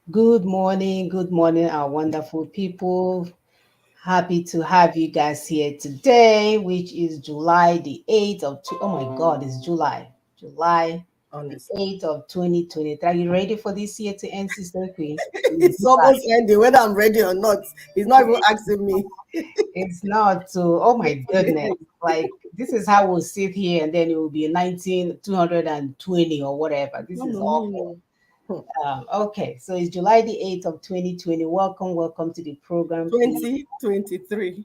Good morning, our wonderful people. Happy to have you guys here today, which is July the 8th oh my God, it's July the Honestly. 8th of 2023. Are you ready for this year to end, Sister Queen? It's It's almost ending, whether I'm ready or not. He's not even July. asking me. It's not so, oh my For the goodness. Like, this is how we'll sit here and then it will be 19,220 or whatever. This No, is no, no, awful. no. Hmm. Okay, so it's July the 8th of 2020. Welcome to the program. Please, 2023.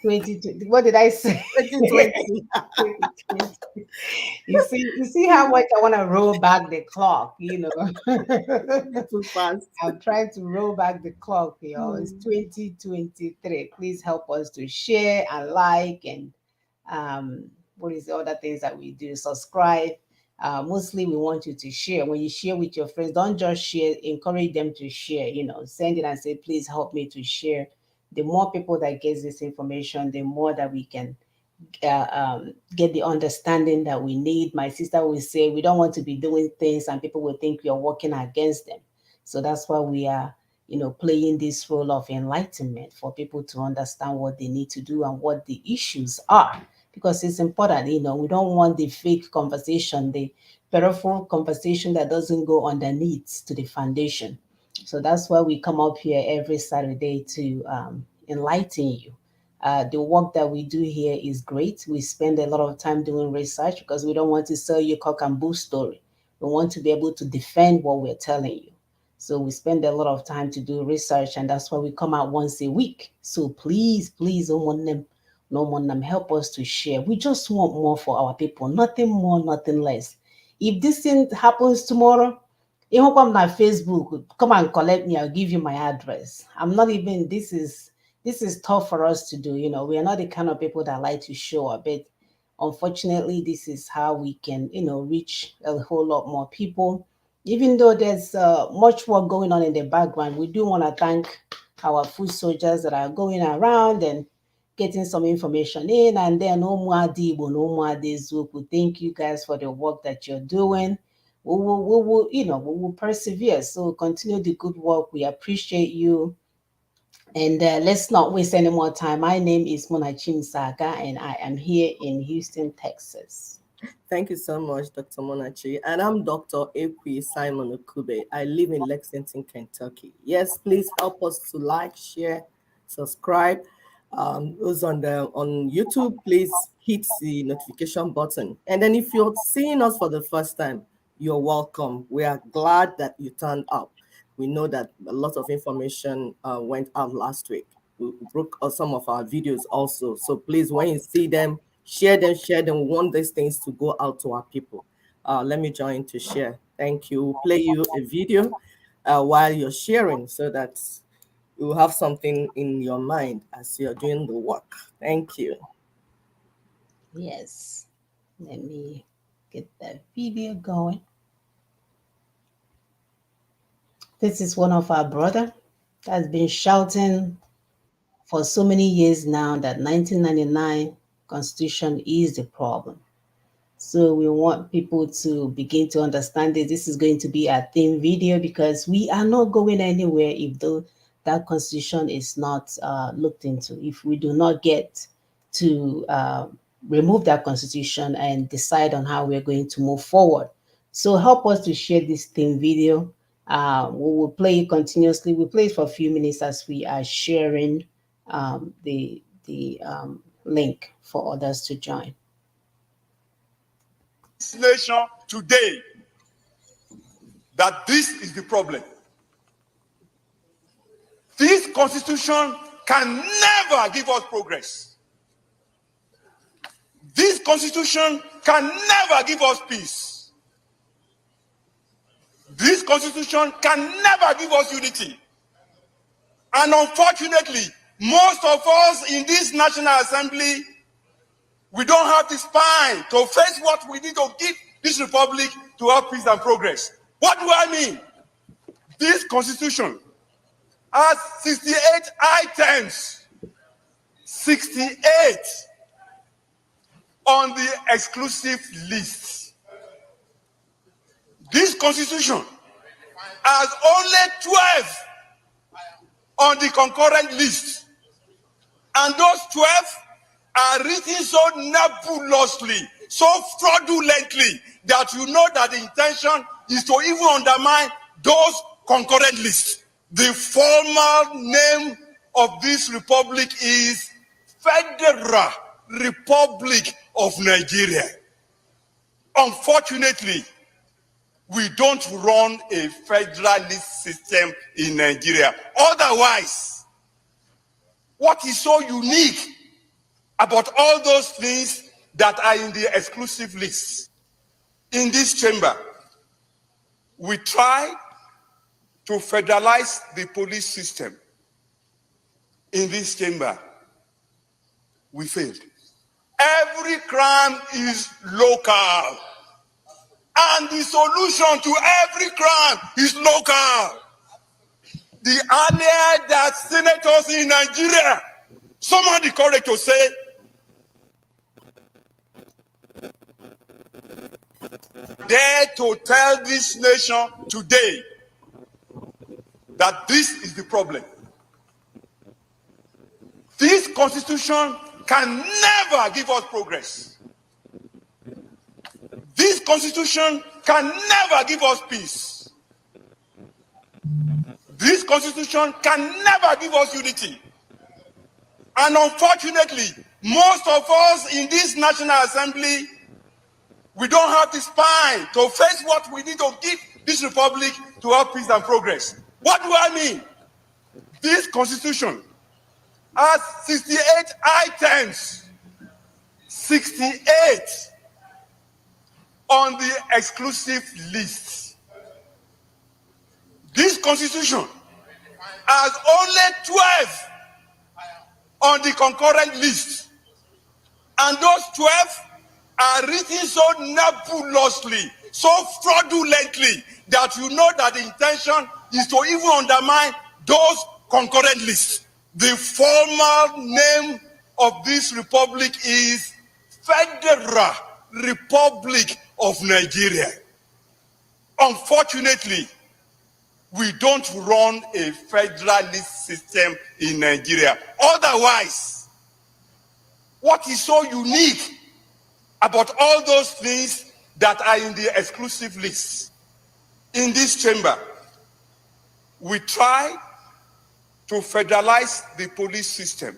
2020. What did I say? 2020. 2020. You see how much I want to roll back the clock, Too fast. I'm trying to roll back the clock, It's Hmm. 2023. Please help us to share and like and what is the other things that we do? Subscribe. Mostly we want you to share. When you share with your friends, don't just share, encourage them to share, send it and say, please help me to share. The more people that gets this information, the more that we can get the understanding that we need. My sister will say we don't want to be doing things and people will think we are working against them. So that's why we are, playing this role of enlightenment for people to understand what they need to do and what the issues are. Because it's important, we don't want the fake conversation, the peripheral conversation that doesn't go underneath to the foundation. So that's why we come up here every Saturday to enlighten you. The work that we do here is great. We spend a lot of time doing research because we don't want to sell you cock and bull story. We want to be able to defend what we're telling you. So we spend a lot of time to do research, and that's why we come out once a week. So please, don't want them, no want them, help us to share. We just want more for our people, nothing more, nothing less. If this thing happens tomorrow, you come on Facebook, come and collect me. I'll give you my address. I'm not even. This is tough for us to do. We are not the kind of people that like to show up, but unfortunately, this is how we can, reach a whole lot more people. Even though there's much work going on in the background, we do want to thank our food soldiers that are going around and getting some information in. And then, no more Dibo, no more Dezuku. Thank you guys for the work that you're doing. We will persevere. So continue the good work. We appreciate you. And let's not waste any more time. My name is Monachim Saga, and I am here in Houston, Texas. Thank you so much, Dr. Monachi. And I'm Dr. Ekwi Simon Okube. I live in Lexington, Kentucky. Yes, please help us to like, share, subscribe. Those on YouTube, please hit the notification button. And then if you're seeing us for the first time, you're welcome. We are glad that you turned up. We know that a lot of information went out last week. We broke some of our videos also. So please, when you see them, share them, share them. We want these things to go out to our people. Let me join to share. Thank you. We'll play you a video while you're sharing so that you will have something in your mind as you're doing the work. Thank you. Yes. Let me get that video going. This is one of our brother that's been shouting for so many years now that 1999 Constitution is the problem. So we want people to begin to understand this. This is going to be a theme video because we are not going anywhere if that constitution is not looked into. If we do not get to remove that constitution and decide on how we're going to move forward. So help us to share this theme video. We will play it continuously. We play it for a few minutes as we are sharing the link for others to join. This nation today that this is the problem. This constitution can never give us progress. This constitution can never give us peace. This constitution can never give us unity. And unfortunately, most of us in this National Assembly, we don't have the spine to face what we need to give this republic to have peace and progress. What do I mean? This constitution has 68 items. 68 on the exclusive list. This constitution as only 12 on the concurrent list. And those 12 are written so nebulously, so fraudulently, that you know that the intention is to even undermine those concurrent lists. The formal name of this republic is Federal Republic of Nigeria. Unfortunately, we don't run a federalist system in Nigeria. Otherwise, what is so unique about all those things that are in the exclusive list? In this chamber, we try to federalize the police system. In this chamber, we failed. Every crime is local, and the solution to every crime is local. The earlier that senators in Nigeria summon the courage to say, dare to tell this nation today that this is the problem. This constitution can never give us progress. This constitution can never give us peace. This constitution can never give us unity. And unfortunately, most of us in this National Assembly, we don't have the spine to face what we need to give this republic to have peace and progress. What do I mean? This constitution has 68 items, 68 on the exclusive list. This constitution has only 12 on the concurrent list, and those 12 are written so nebulously, so fraudulently, that you know that the intention is to even undermine those concurrent lists. The formal name of this republic is Federal Republic of Nigeria. Unfortunately, we don't run a federalist system in Nigeria. Otherwise, what is so unique about all those things that are in the exclusive list? In this chamber, we try to federalize the police system.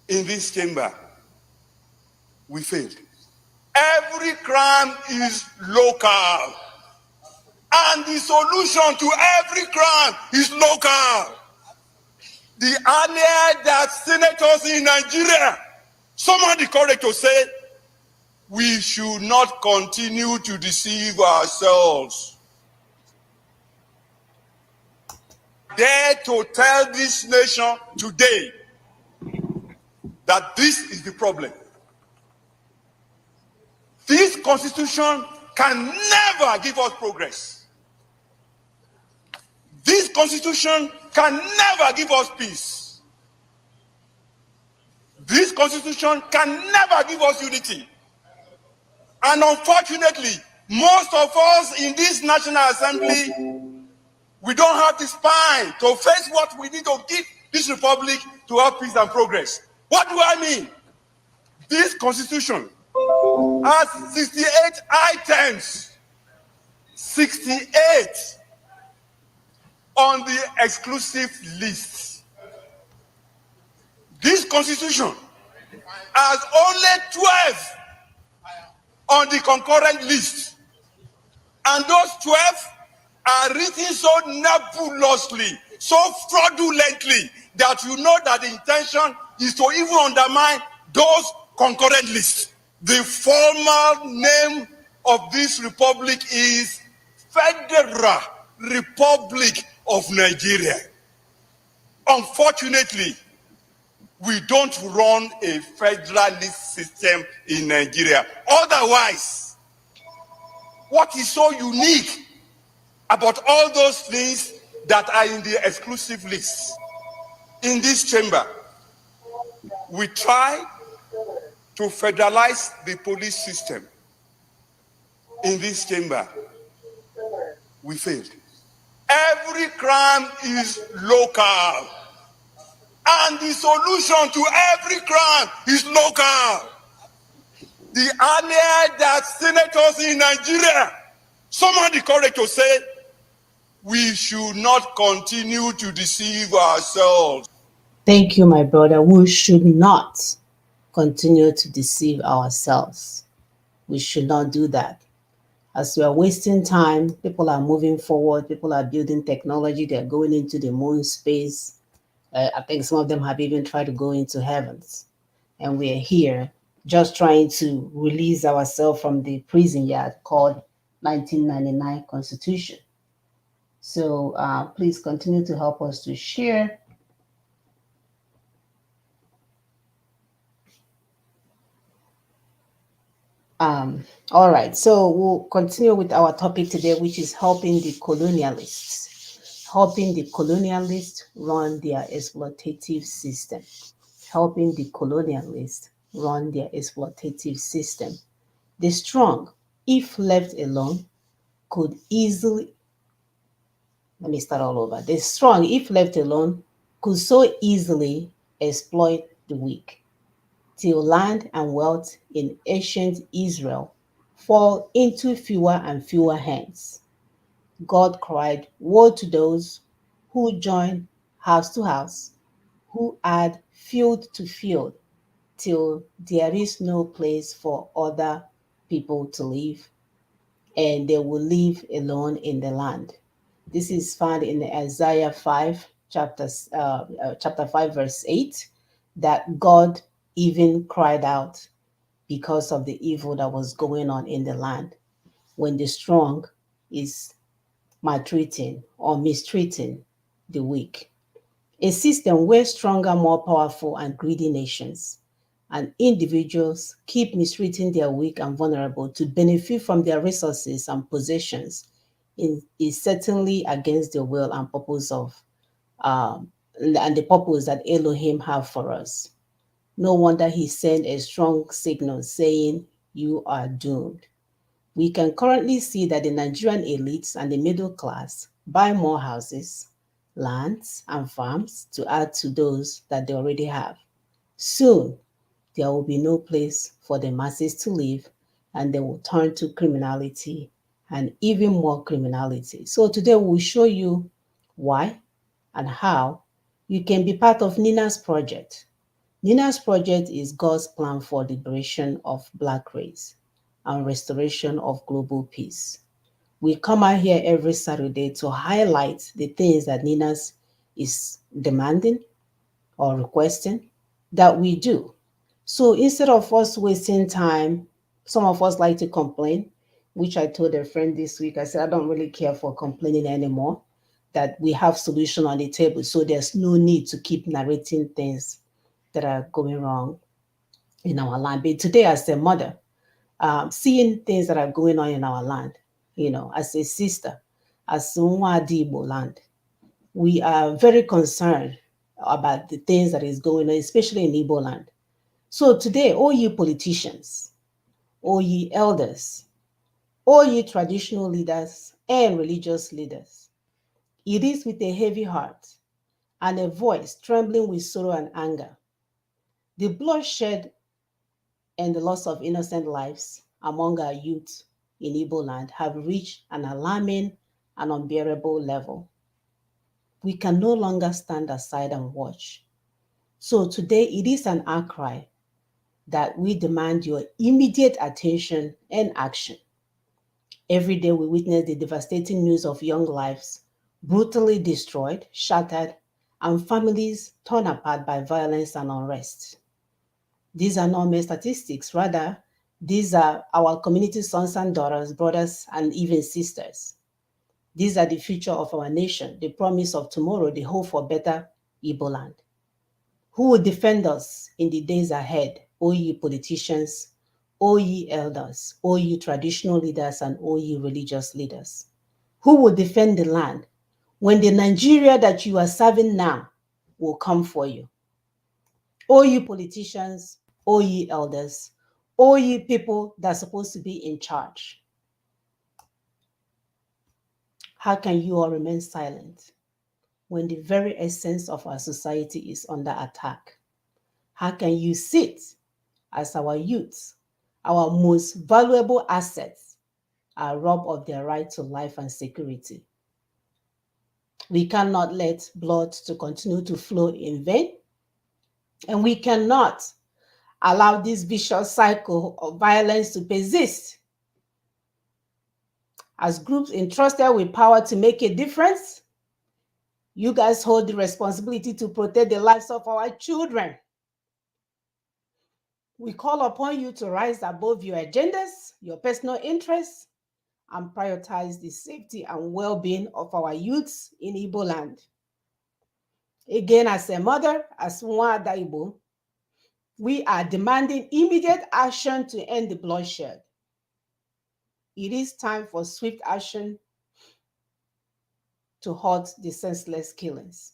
In this chamber, we failed. Every crime is local, and the solution to every crime is local. The earlier that senators in Nigeria summon the courage to say, we should not continue to deceive ourselves. Dare to tell this nation today that this is the problem. This constitution can never give us progress. This constitution can never give us peace. This constitution can never give us unity. And unfortunately, most of us in this National Assembly, we don't have the spine to face what we need to give this republic to have peace and progress. What do I mean? This constitution has 68 items, 68 on the exclusive list. This constitution has only 12 on the concurrent list, and those 12 are written so nebulously, so fraudulently, that you know that the intention is to even undermine those concurrent lists. The formal name of this republic is Federal Republic of Nigeria. Unfortunately, we don't run a federalist system in Nigeria. Otherwise, what is so unique about all those things that are in the exclusive list? In this chamber, we try to federalize the police system. In this chamber, we failed. Every crime is local. And the solution to every crime is local. The earlier that senators in Nigeria summon the courage to say, we should not continue to deceive ourselves. Thank you, my brother. We should not continue to deceive ourselves. We should not do that. As we are wasting time, people are moving forward, people are building technology, they're going into the moon space. I think some of them have even tried to go into heavens. And we're here just trying to release ourselves from the prison yard called 1999 Constitution. So please continue to help us to share. All right, so we'll continue with our topic today, which is helping the colonialists. Helping the colonialists run their exploitative system. Helping the colonialists run their exploitative system. The strong, if left alone, could easily, let me start all over. The strong, if left alone, could so easily exploit the weak, till land and wealth in ancient Israel fall into fewer and fewer hands. God cried, woe to those who join house to house, who add field to field, till there is no place for other people to live, and they will live alone in the land. This is found in Isaiah 5, chapter 5, verse 8, that God even cried out because of the evil that was going on in the land when the strong is maltreating or mistreating the weak. A system where stronger, more powerful, and greedy nations and individuals keep mistreating their weak and vulnerable to benefit from their resources and possessions is certainly against the will and purpose of and the purpose that Elohim have for us. No wonder he sent a strong signal saying, you are doomed. We can currently see that the Nigerian elites and the middle class buy more houses, lands, and farms to add to those that they already have. Soon, there will be no place for the masses to live, and they will turn to criminality and even more criminality. So today we'll show you why and how you can be part of Nina's project. Nina's project is God's plan for liberation of Black race and restoration of global peace. We come out here every Saturday to highlight the things that Nina's is demanding or requesting that we do. So instead of us wasting time, some of us like to complain, which I told a friend this week. I said, I don't really care for complaining anymore, that we have solution on the table. So there's no need to keep narrating things that are going wrong in our land. But today, as a mother, seeing things that are going on in our land, as a sister, as Nwadibo land, we are very concerned about the things that is going on, especially in Igbo land. So today, all you politicians, all ye elders, all ye traditional leaders and religious leaders, it is with a heavy heart and a voice trembling with sorrow and anger. The bloodshed and the loss of innocent lives among our youth in Igbo land have reached an alarming and unbearable level. We can no longer stand aside and watch. So today it is an outcry that we demand your immediate attention and action. Every day we witness the devastating news of young lives brutally destroyed, shattered, and families torn apart by violence and unrest. These are not mere statistics. Rather, these are our community sons and daughters, brothers, and even sisters. These are the future of our nation, the promise of tomorrow, the hope for better Igbo land. Who will defend us in the days ahead, O ye politicians, O ye elders, O ye traditional leaders, and O ye religious leaders? Who will defend the land when the Nigeria that you are serving now will come for you? O ye politicians, O ye elders, O ye people that are supposed to be in charge. How can you all remain silent when the very essence of our society is under attack? How can you sit as our youth, our most valuable assets, are robbed of their right to life and security? We cannot let blood to continue to flow in vain, and we cannot allow this vicious cycle of violence to persist. As groups entrusted with power to make a difference, you guys hold the responsibility to protect the lives of our children. We call upon you to rise above your agendas, your personal interests, and prioritize the safety and well-being of our youths in Igbo land. Again, as a mother, as Nwada Igbo, we are demanding immediate action to end the bloodshed. It is time for swift action to halt the senseless killings.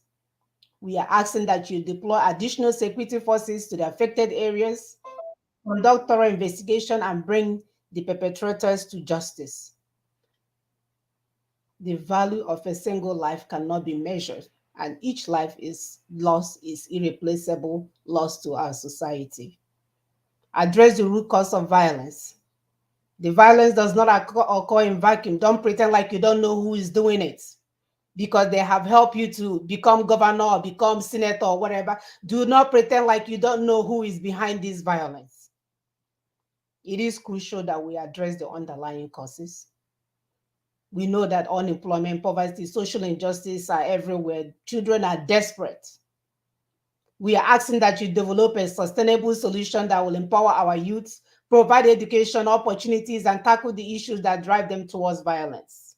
We are asking that you deploy additional security forces to the affected areas, conduct thorough investigation, and bring the perpetrators to justice. The value of a single life cannot be measured, and each life is lost is irreplaceable loss to our society. Address the root cause of violence. The violence does not occur in vacuum. Don't pretend like you don't know who is doing it because they have helped you to become governor or become senator or whatever. Do not pretend like you don't know who is behind this violence. It is crucial that we address the underlying causes. We know that unemployment, poverty, social injustice are everywhere. Children are desperate. We are asking that you develop a sustainable solution that will empower our youths, provide education opportunities, and tackle the issues that drive them towards violence.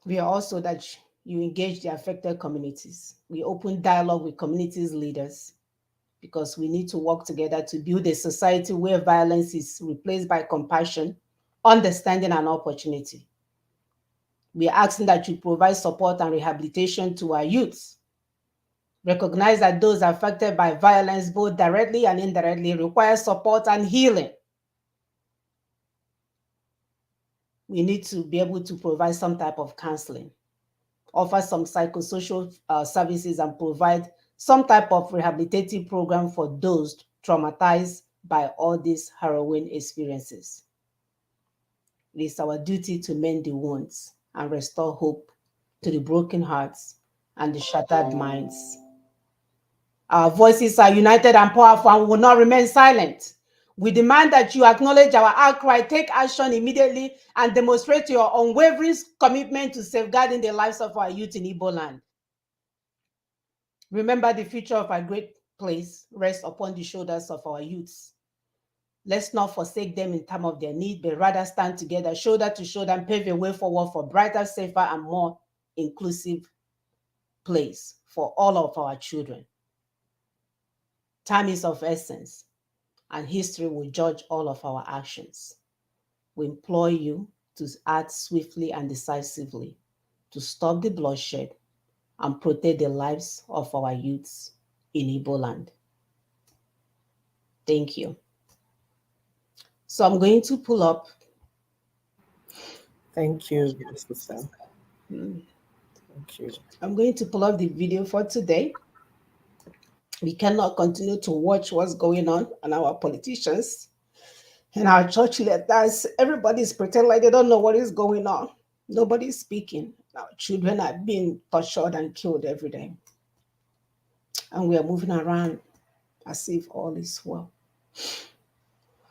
We are also that you engage the affected communities. We open dialogue with communities leaders because we need to work together to build a society where violence is replaced by compassion, understanding, and opportunity. We are asking that you provide support and rehabilitation to our youths. Recognize that those affected by violence, both directly and indirectly, require support and healing. We need to be able to provide some type of counseling, offer some psychosocial services, and provide some type of rehabilitative program for those traumatized by all these harrowing experiences. It is our duty to mend the wounds and restore hope to the broken hearts and the shattered minds. Our voices are united and powerful and will not remain silent. We demand that you acknowledge our outcry, take action immediately, and demonstrate your unwavering commitment to safeguarding the lives of our youth in Igbo land. Remember, the future of our great place rests upon the shoulders of our youths. Let's not forsake them in time of their need, but rather stand together, shoulder to shoulder, and pave a way forward for brighter, safer, and more inclusive place for all of our children. Time is of essence, and history will judge all of our actions. We implore you to act swiftly and decisively to stop the bloodshed and protect the lives of our youths in Igbo land. Thank you. So I'm going to pull up. Thank you, sister. Thank you. I'm going to pull up the video for today. We cannot continue to watch what's going on and our politicians and our church leaders. Everybody's pretending like they don't know what is going on. Nobody's speaking. Our children are being tortured and killed every day. And we are moving around as if all is well.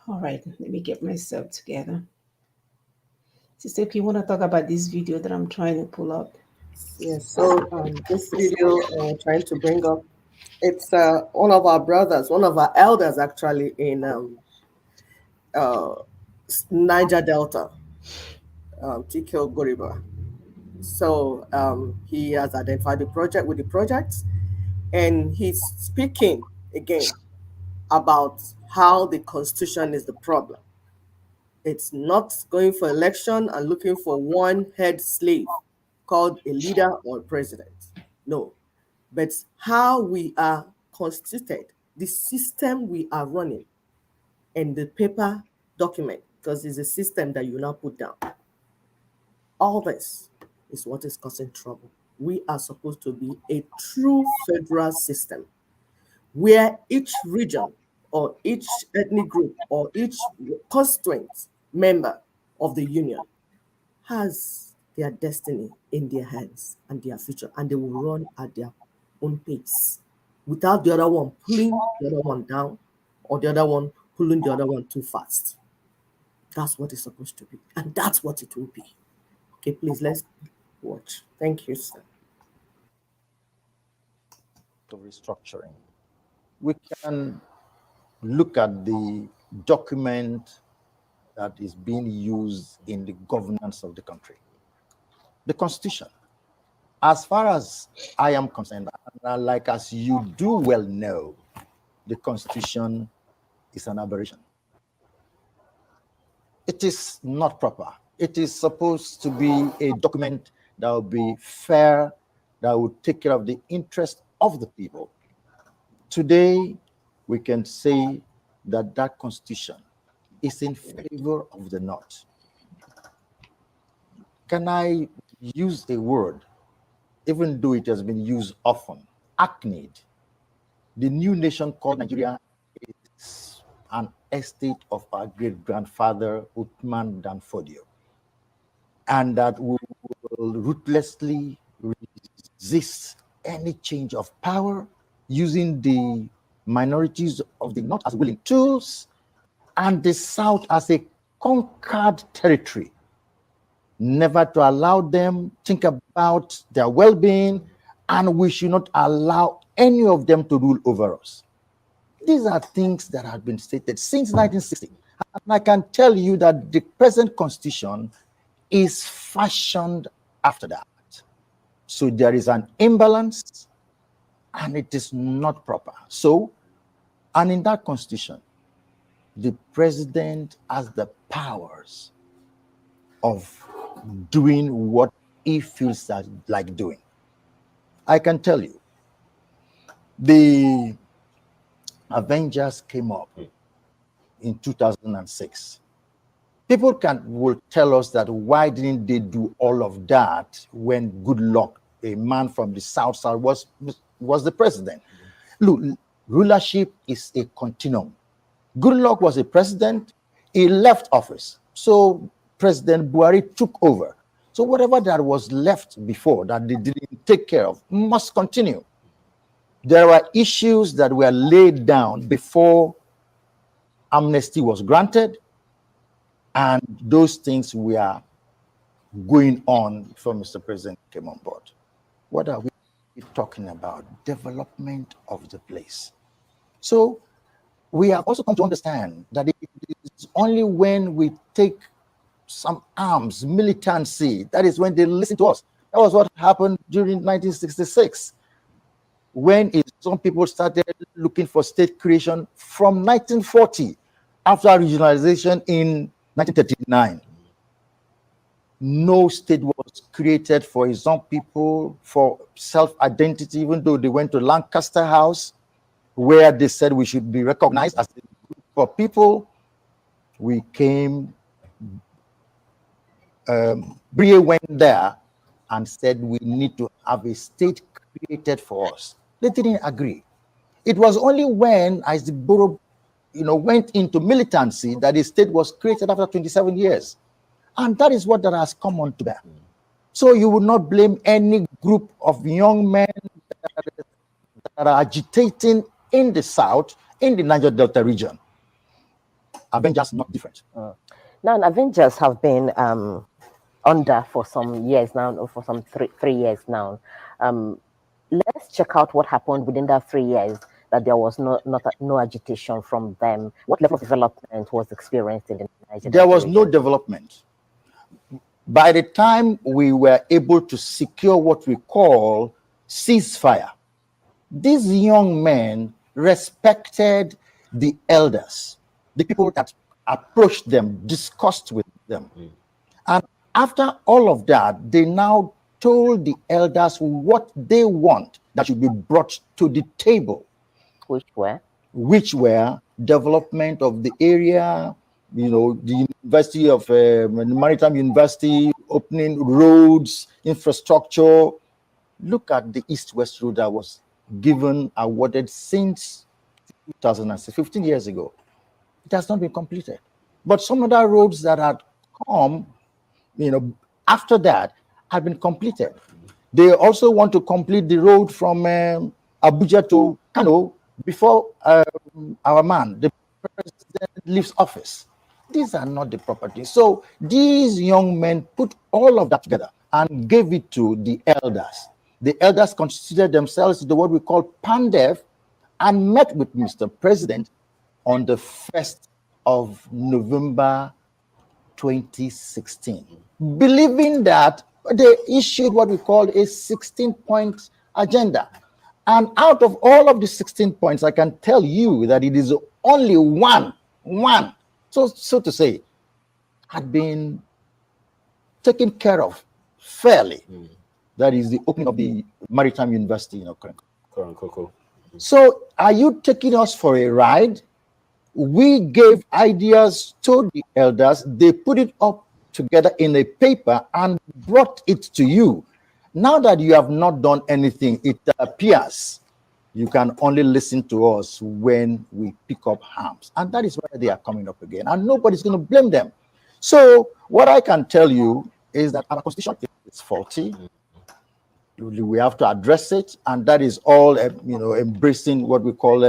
All right, let me get myself together. Sister, you want to talk about this video that I'm trying to pull up? Yes, so this video trying to bring up, it's one of our brothers, one of our elders actually in Niger Delta, TK Goriba. So he has identified the project with the projects, and he's speaking again about how the constitution is the problem. It's not going for election and looking for one head slave called a leader or a president. No, but how we are constituted, the system we are running, and the paper document because it's a system that you now put down. All this is what is causing trouble. We are supposed to be a true federal system where each region or each ethnic group or each constituent member of the union has their destiny in their hands and their future, and they will run at their own pace without the other one pulling the other one down or the other one pulling the other one too fast. That's what it's supposed to be, and that's what it will be. Okay, please, let's watch. Thank you, sir. Of restructuring, we can look at the document that is being used in the governance of the country, the Constitution. As far as I am concerned, like as you do well know, the Constitution is an aberration. It is not proper. It is supposed to be a document that will be fair, that will take care of the interest of the people. Today, we can say that that Constitution is in favor of the North. Can I use a word, even though it has been used often, hackneyed? The new nation called Nigeria is an estate of our great-grandfather, Uthman Dan Fodio, and that we will ruthlessly resist any change of power, using the minorities of the North as willing tools and the South as a conquered territory, never to allow them think about their well-being, and we should not allow any of them to rule over us. These are things that have been stated since 1960. And I can tell you that the present Constitution is fashioned after that. So there is an imbalance, and it is not proper. So, and in that Constitution, the president has the powers of doing what he feels like doing. I can tell you, the Avengers came up in 2006. People will tell us that why didn't they do all of that when Good Luck, a man from the South, was the president? Look, rulership is a continuum. Good Luck was a president. He left office. So President Buhari took over. So whatever that was left before that they didn't take care of must continue. There were issues that were laid down before amnesty was granted, and those things were going on before Mr. President came on board. What are we talking about? Development of the place. So we have also come to understand that it is only when we take some arms, militancy, that is when they listen to us. That was what happened during 1966, when some people started looking for state creation from 1940, after regionalization in 1939. No state was created for his own people, for self-identity, even though they went to Lancaster House, where they said we should be recognized as a group of people. We came, Brie went there and said we need to have a state created for us. They didn't agree. It was only when Isiboro, went into militancy that the state was created after 27 years. And that is what that has come on to bear. So you would not blame any group of young men that are agitating in the South, in the Niger Delta region. Avengers not different. Now, Avengers have been under for some years now, or for some three years now. Let's check out what happened within that 3 years, that there was no agitation from them. What level of development was experienced in the Niger? There was no development. By the time we were able to secure what we call ceasefire, these young men respected the elders, the people that approached them, discussed with them. And after all of that, they now told the elders what they want that should be brought to the table. Which were? Which were development of the area, the University of Maritime University opening roads, infrastructure. Look at the East-West Road that was awarded since 2006, 15 years ago. It has not been completed. But some other roads that had come, after that had been completed. They also want to complete the road from Abuja to Kano before our man, the president, leaves office. These are not the properties. So these young men put all of that together and gave it to the elders. The elders constituted themselves the what we call PANDEF and met with Mr. President on the 1st of November 2016, believing that they issued what we call a 16-point agenda. And out of all of the 16 points, I can tell you that it is only one, so to say, had been taken care of fairly. That is the opening of the Maritime University in Korenko. So are you taking us for a ride? We gave ideas to the elders. They put it up together in a paper and brought it to you. Now that you have not done anything, it appears you can only listen to us when we pick up arms. And that is why they are coming up again. And nobody's going to blame them. So what I can tell you is that our constitution is faulty. We have to address it. And that is all, embracing what we call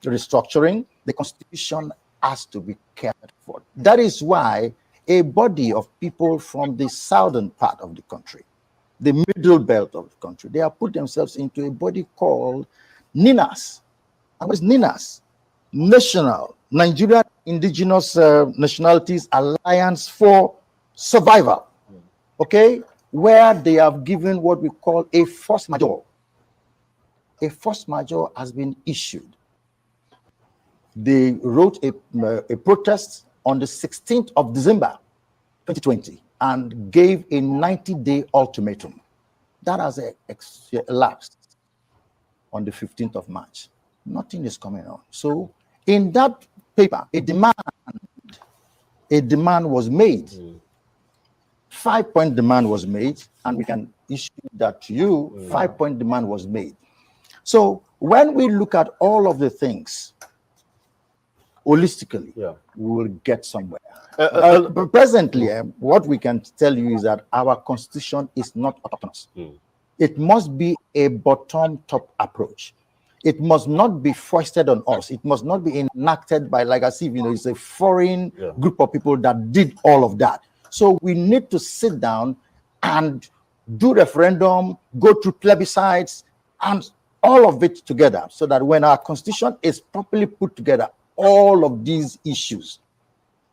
restructuring. The constitution has to be cared for. That is why a body of people from the southern part of the country, the middle belt of the country, they have put themselves into a body called NINAS. And what is NINAS? Nigeria Indigenous Nationalities Alliance for Survival. Okay? Where they have given what we call a force majeure. A force majeure has been issued. They wrote a protest on the 16th of December 2020 and gave a 90-day ultimatum. That has elapsed on the 15th of March. Nothing is coming on. So in that paper, a demand was made. 5-point demand was made, and we can issue that to you. 5-point demand was made. So when we look at all of the things holistically, we will get somewhere. Presently, what we can tell you is that our constitution is not autonomous. It must be a bottom-top approach. It must not be foisted on us. It must not be enacted by, like I see, it's a foreign group of people that did all of that. So we need to sit down and do referendum, go through plebiscites, and all of it together, so that when our constitution is properly put together, all of these issues.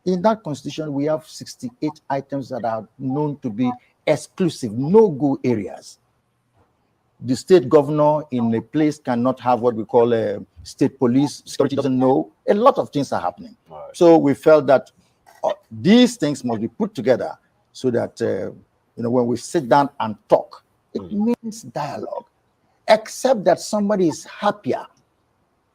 In that constitution, we have 68 items that are known to be exclusive, no-go areas. The state governor in a place cannot have what we call a state police. Security doesn't know. A lot of things are happening. Right. So we felt that these things must be put together so that, when we sit down and talk, it means dialogue, except that somebody is happier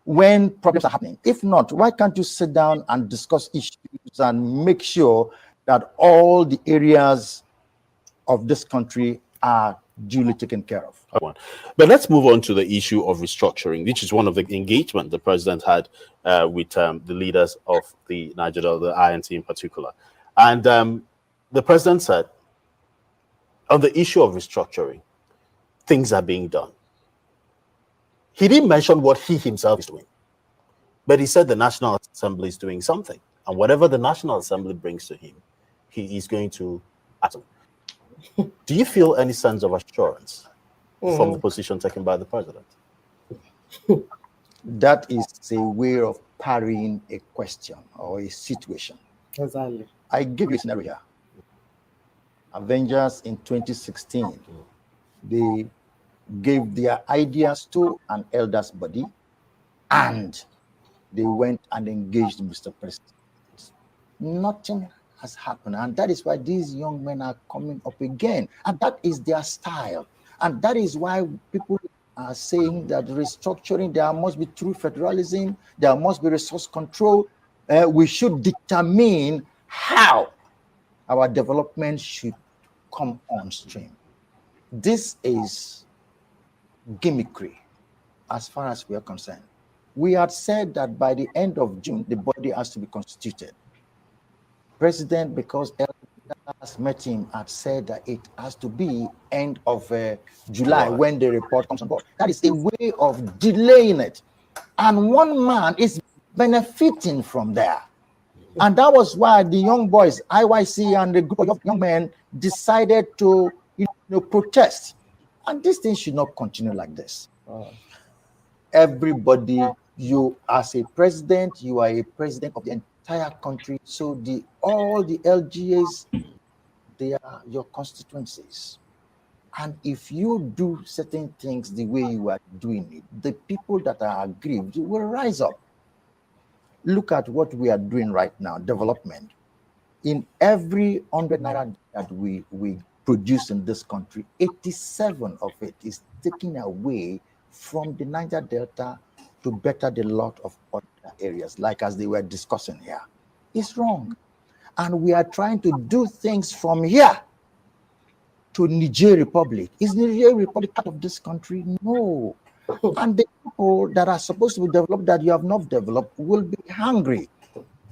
when problems are happening. If not, why can't you sit down and discuss issues and make sure that all the areas of this country are duly taken care of? But let's move on to the issue of restructuring, which is one of the engagement the president had with the leaders of the Nigeria, the INT in particular. And the president said, on the issue of restructuring, things are being done. He didn't mention what he himself is doing, but he said the National Assembly is doing something. And whatever the National Assembly brings to him, he is going to act on. Do you feel any sense of assurance from the position taken by the president? That is a way of parrying a question or a situation. Exactly. I give you a scenario here. Avengers in 2016, they gave their ideas to an elders body, and they went and engaged Mr. President. Nothing has happened, and that is why these young men are coming up again, and that is their style. And that is why people are saying that restructuring, there must be true federalism, there must be resource control. we should determine how our development should come on stream. This is gimmickry as far as we are concerned. We had said that by the end of June, the body has to be constituted. President, because elders met him, had said that it has to be end of July when the report comes on board. That is a way of delaying it. And one man is benefiting from there. And that was why the young boys, IYC and the group of young men decided to protest. And this thing should not continue like this. Everybody, you as a president, you are a president of the entire country. So all the LGAs, they are your constituencies. And if you do certain things the way you are doing it, the people that are aggrieved will rise up. Look at what we are doing right now, development. In every 100 naira that we produce in this country, 87 of it is taken away from the Niger Delta to better the lot of other areas, like as they were discussing here. It's wrong. And we are trying to do things from here to Niger Republic. Is Niger Republic part of this country? No. And the people that are supposed to be developed that you have not developed will be hungry.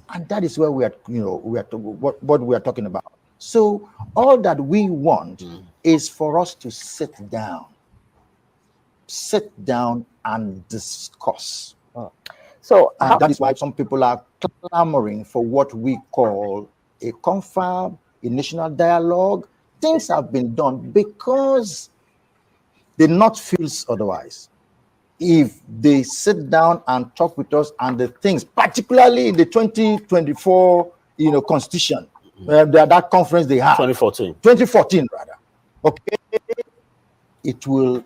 And that is where we are, what we are talking about. So all that we want is for us to sit down and discuss. So that is why some people are clamoring for what we call a confab, a national dialogue. Things have been done because the North feels otherwise. If they sit down and talk with us and the things, particularly in the 2024, constitution, that conference they had, 2014 rather, okay, it will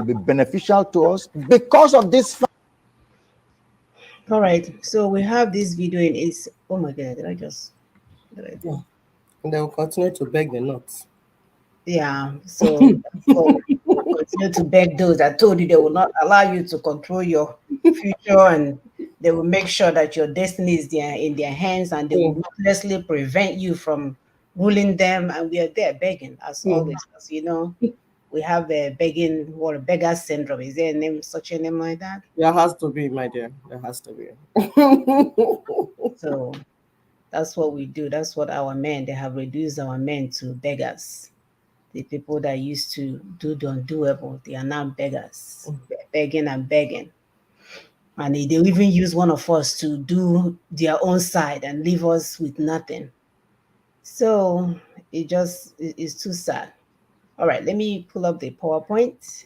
be beneficial to us because of this. All right, so we have this video in its. Oh my God, did I do? And they will continue to beg the nuts. Yeah, so continue to beg those that told you they will not allow you to control your future, and they will make sure that your destiny is in their hands, and they will ruthlessly prevent you from ruling them. And we are there begging, as always. As you know, we have a begging, or a beggar syndrome. Is there a name, such a name like that? There has to be, my dear. There has to be. So that's what we do. That's what our men, they have reduced our men to beggars. The people that used to do the undoable, they are now beggars. They're begging and begging. And they even use one of us to do their own side and leave us with nothing. So it's too sad. All right, let me pull up the PowerPoint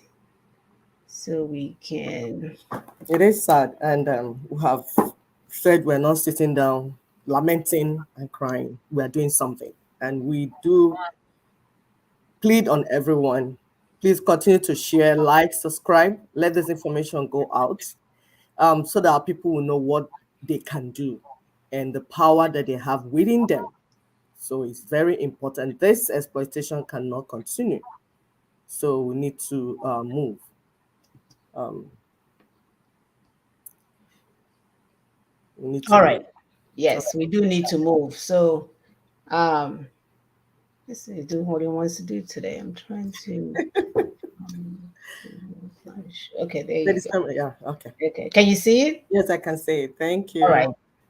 so we can. It is sad, and we have said we're not sitting down lamenting and crying. We are doing something, and we do plead on everyone. Please continue to share, like, subscribe, let this information go out, so that our people will know what they can do and the power that they have within them. So it's very important. This exploitation cannot continue. So we need to move. We need to All right. Yes, we do need to move. So let's see, do what he wants to do today. I'm trying to okay, there you go. Yeah, okay. Okay, can you see it? Yes, I can see it. Thank you.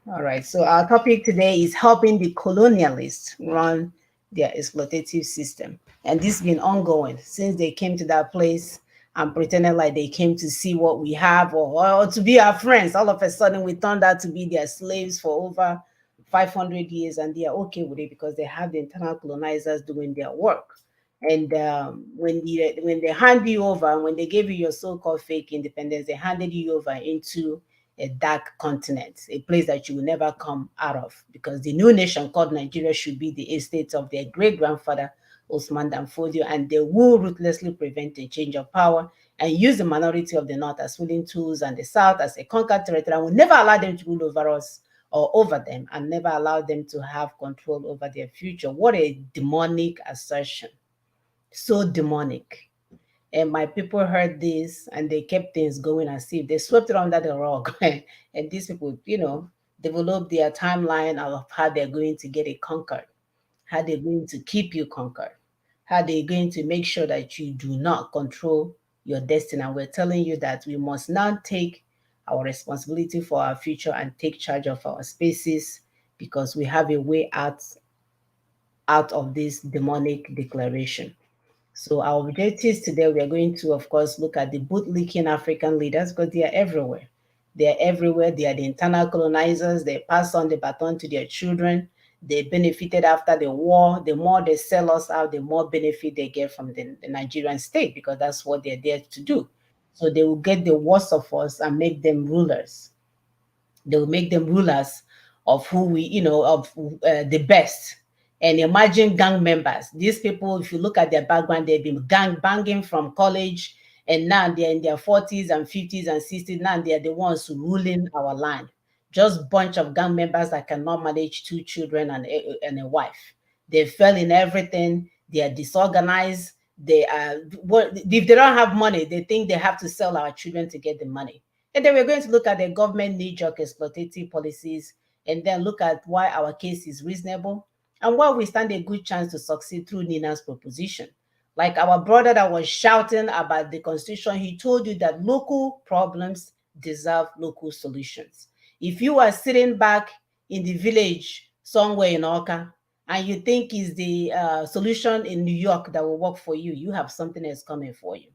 All right. So our topic today is helping the colonialists run their exploitative system. And this has been ongoing since they came to that place and pretended like they came to see what we have or to be our friends. All of a sudden, we turned out to be their slaves for over 500 years, and they are okay with it because they have the internal colonizers doing their work. And when they hand you over, when they gave you your so-called fake independence, they handed you over into a dark continent, a place that you will never come out of, because the new nation called Nigeria should be the estate of their great-grandfather, Osman Danfodio, and they will ruthlessly prevent a change of power and use the minority of the North as willing tools and the South as a conquered territory, and will never allow them to rule over us or over them, and never allow them to have control over their future. What a demonic assertion. So demonic. And my people heard this and they kept things going as if they swept it under the rug. And these people, develop their timeline of how they're going to get it conquered, how they're going to keep you conquered, how they're going to make sure that you do not control your destiny. And we're telling you that we must now take our responsibility for our future and take charge of our spaces, because we have a way out of this demonic declaration. So our objectives today, we are going to, of course, look at the bootlicking African leaders, because they are everywhere. They are everywhere. They are the internal colonizers. They pass on the baton to their children. They benefited after the war. The more they sell us out, the more benefit they get from the Nigerian state, because that's what they're there to do. So they will get the worst of us and make them rulers. They will make them rulers of who we, of the best. And imagine gang members. These people, if you look at their background, they've been gang banging from college, and now they're in their 40s and 50s and 60s. Now they're the ones ruling our land. Just bunch of gang members that cannot manage 2 children and a wife. They fail in everything. They are disorganized. They are, if they don't have money, they think they have to sell our children to get the money. And then we're going to look at the government knee-jerk exploitative policies, and then look at why our case is reasonable and why we stand a good chance to succeed through Nina's proposition. Like our brother that was shouting about the constitution, he told you that local problems deserve local solutions. If you are sitting back in the village somewhere in Oka and you think is the solution in New York that will work for you, you have something else coming for you.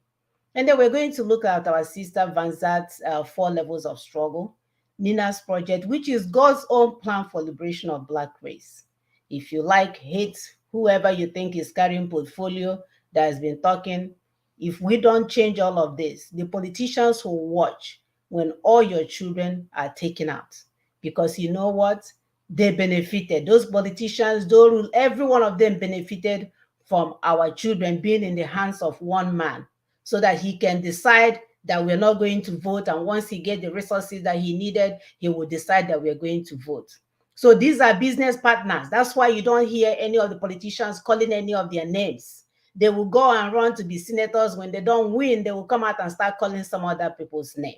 And then we're going to look at our sister Vanzat's 4 levels of struggle, Nina's project, which is God's own plan for liberation of Black race. If you like, hate whoever you think is carrying portfolio that has been talking, if we don't change all of this, the politicians will watch when all your children are taken out. Because you know what? They benefited. Those politicians, every one of them benefited from our children being in the hands of one man, so that he can decide that we're not going to vote. And once he gets the resources that he needed, he will decide that we're going to vote. So these are business partners. That's why you don't hear any of the politicians calling any of their names. They will go and run to be senators. When they don't win, they will come out and start calling some other people's name.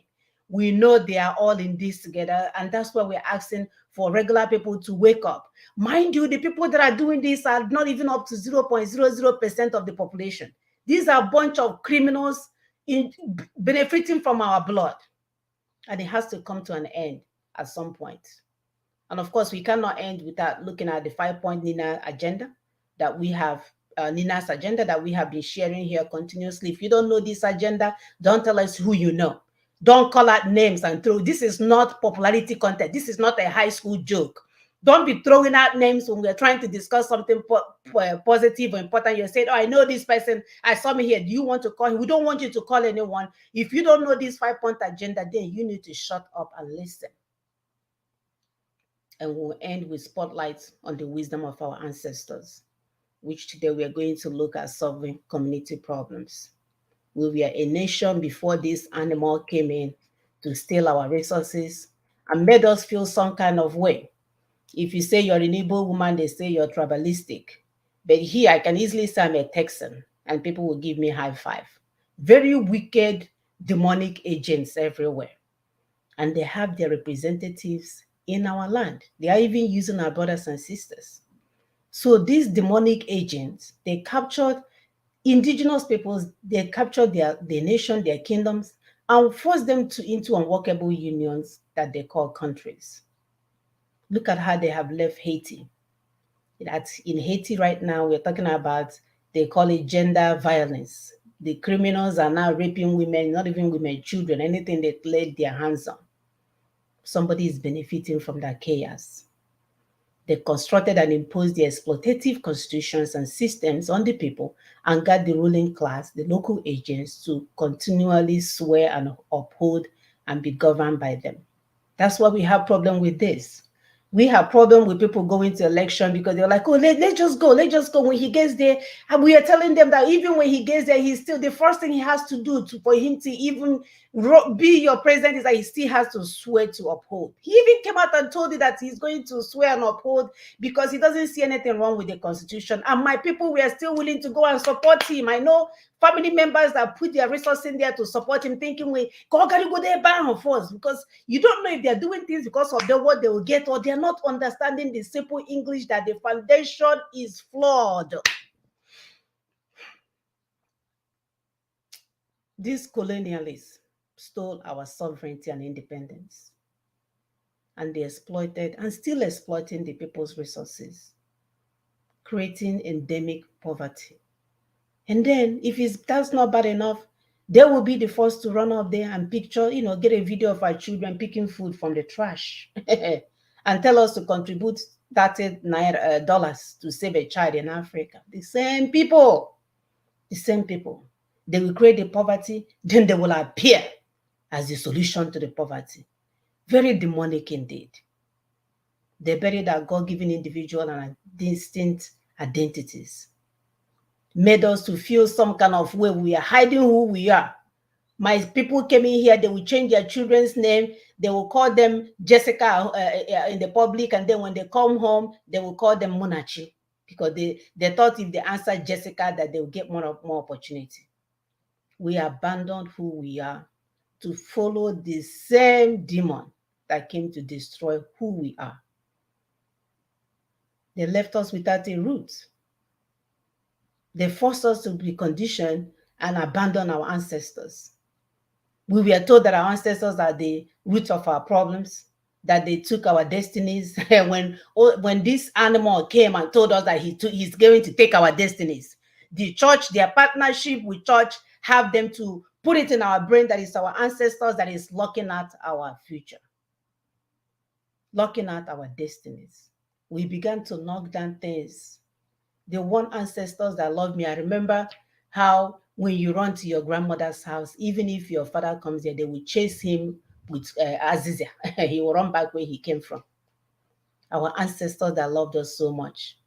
We know they are all in this together, and that's why we're asking for regular people to wake up. Mind you, the people that are doing this are not even up to 0.00% of the population. These are a bunch of criminals benefiting from our blood. And it has to come to an end at some point. And of course, we cannot end without looking at the 5-point Nina agenda that we have, Nina's agenda that we have been sharing here continuously. If you don't know this agenda, don't tell us who you know. Don't call out names and throw. This is not popularity content. This is not a high school joke. Don't be throwing out names when we're trying to discuss something positive or important. You're saying, oh, I know this person. I saw me here. Do you want to call him? We don't want you to call anyone. If you don't know this 5-point agenda, then you need to shut up and listen. And we'll end with spotlights on the wisdom of our ancestors, which today we are going to look at solving community problems. We were a nation before this animal came in to steal our resources and made us feel some kind of way. If you say you're an Igbo woman, they say you're tribalistic. But here, I can easily say I'm a Texan, and people will give me high five. Very wicked, demonic agents everywhere. And they have their representatives in our land. They are even using our brothers and sisters. So these demonic agents, they captured indigenous peoples, they captured their nation, their kingdoms, and forced them into unworkable unions that they call countries. Look at how they have left Haiti. That's in Haiti right now, we're talking about, they call it gender violence. The criminals are now raping women, not even women, children, anything they laid their hands on. Somebody is benefiting from that chaos. They constructed and imposed the exploitative constitutions and systems on the people and got the ruling class, the local agents, to continually swear and uphold and be governed by them. That's why we have problem with this. We have problem with people going to election because they're like, oh, let's just go. Let's just go. When he gets there, and we are telling them that even when he gets there, he's still, the first thing he has to do for him to even be your president is that he still has to swear to uphold. He even came out and told you that he's going to swear and uphold because he doesn't see anything wrong with the constitution. And my people, we are still willing to go and support him. I know family members that put their resources in there to support him, thinking we go there by and forth, because you don't know if they're doing things because of what they will get, or they're not understanding the simple English that the foundation is flawed. These colonialists stole our sovereignty and independence, and they exploited and still exploiting the people's resources, creating endemic poverty. And then if that's not bad enough, they will be the first to run up there and picture, get a video of our children picking food from the trash and tell us to contribute $30 to save a child in Africa. The same people, they will create the poverty, then they will appear as the solution to the poverty. Very demonic indeed. They buried our God-given individual and distinct identities, made us to feel some kind of way. We are hiding who we are. My people came in here, they will change their children's name. They will call them Jessica in the public, and then when they come home, they will call them Munachi, because they thought if they answered Jessica that they will get more opportunity. We abandoned who we are to follow the same demon that came to destroy who we are. They left us without a root. They forced us to be conditioned and abandon our ancestors. We were told that our ancestors are the root of our problems, that they took our destinies. when this animal came and told us that he's going to take our destinies, the church, their partnership with church, have them to put it in our brain that it's our ancestors that is looking at our future, looking at our destinies. We began to knock down things. The one ancestors that love me, I remember how when you run to your grandmother's house, even if your father comes there, they will chase him with Azizia. He will run back where he came from. Our ancestors that loved us so much.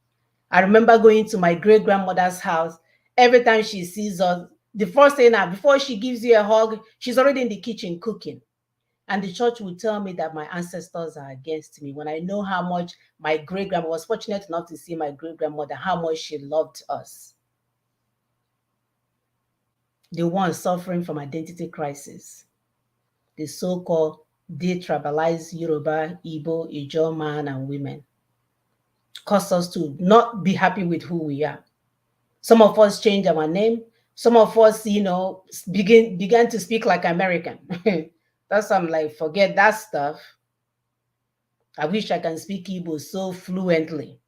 I remember going to my great-grandmother's house. Every time she sees us, the first thing, before she gives you a hug, she's already in the kitchen cooking. And the church will tell me that my ancestors are against me, when I know how much my great-grandma was fortunate enough to see my great-grandmother, how much she loved us. The ones suffering from identity crisis, the so-called detribalized Yoruba, Igbo, Ijaw man and women, cause us to not be happy with who we are. Some of us change our name. Some of us, began to speak like American. That's I'm like, forget that stuff. I wish I can speak Igbo so fluently.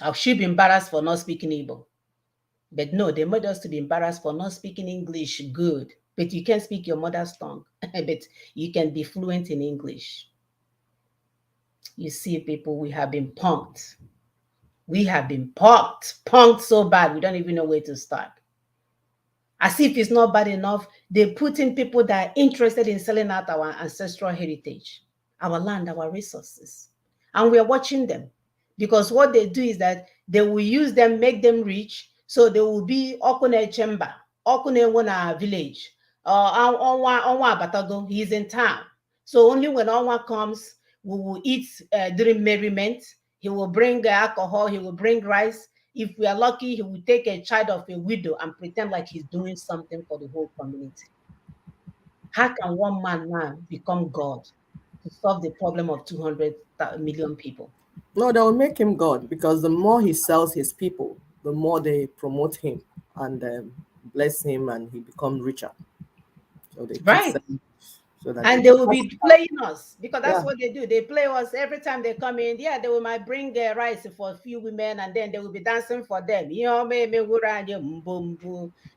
I should be embarrassed for not speaking Igbo. But no, they made us to be embarrassed for not speaking English good. But you can't speak your mother's tongue. But you can be fluent in English. You see, people, we have been punked. We have been punked so bad, we don't even know where to start. As if it's not bad enough, they put in people that are interested in selling out our ancestral heritage, our land, our resources. And we are watching them, because what they do is that they will use them, make them rich. So they will be Okune Chamber, Okune Wona village, Onwa Batago, he's in town. So only when Onwa comes, we will eat during merriment. He will bring alcohol, he will bring rice. If we are lucky, he will take a child of a widow and pretend like he's doing something for the whole community. How can one man now become God to solve the problem of 200 million people? No, that will make him God, because the more he sells his people, the more they promote him and bless him, and he becomes richer. So they keep selling, so that and they will be playing us, because that's what they do. They play us every time they come in. Yeah, they will might bring rice for a few women, and then they will be dancing for them.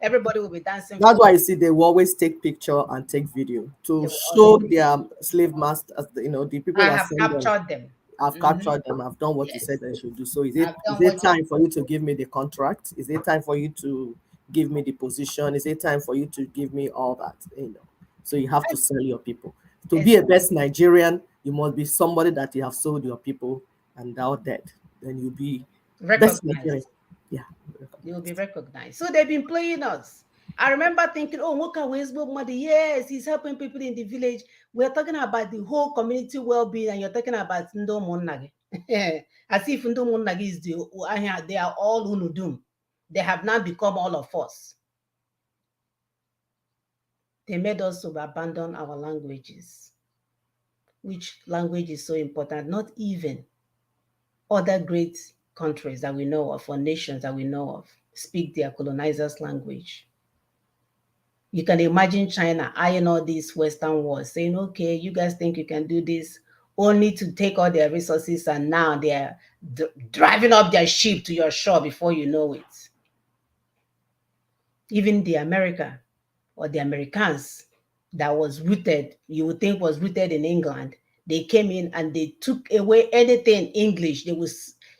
Everybody will be dancing. That's why you see they will always take picture and take video to show their slave masters, the people I that have captured them. I've captured them. I've done what you said I should do. So is it time for you to give me the contract? Is it time for you to give me the position? Is it time for you to give me all that? So you have to sell your people. To be a best Nigerian, you must be somebody that you have sold your people and thou dead. Then you'll be best Nigerian. Recognized. Yeah. You'll be recognized. So they've been playing us. I remember thinking, oh, look at Westbrook money. Yes, he's helping people in the village. We're talking about the whole community well-being, and you're talking about Ndo Monage. As if Ndo Monage is they are all Unudum. They have now become all of us. They made us to abandon our languages. Which language is so important? Not even other great countries that we know of, or nations that we know of, speak their colonizers' language. You can imagine China eyeing all these Western wars, saying, okay, you guys think you can do this, only to take all their resources, and now they're driving up their ship to your shore before you know it. Even the America or the Americans that was rooted, you would think was rooted in England, they came in and they took away anything English. They would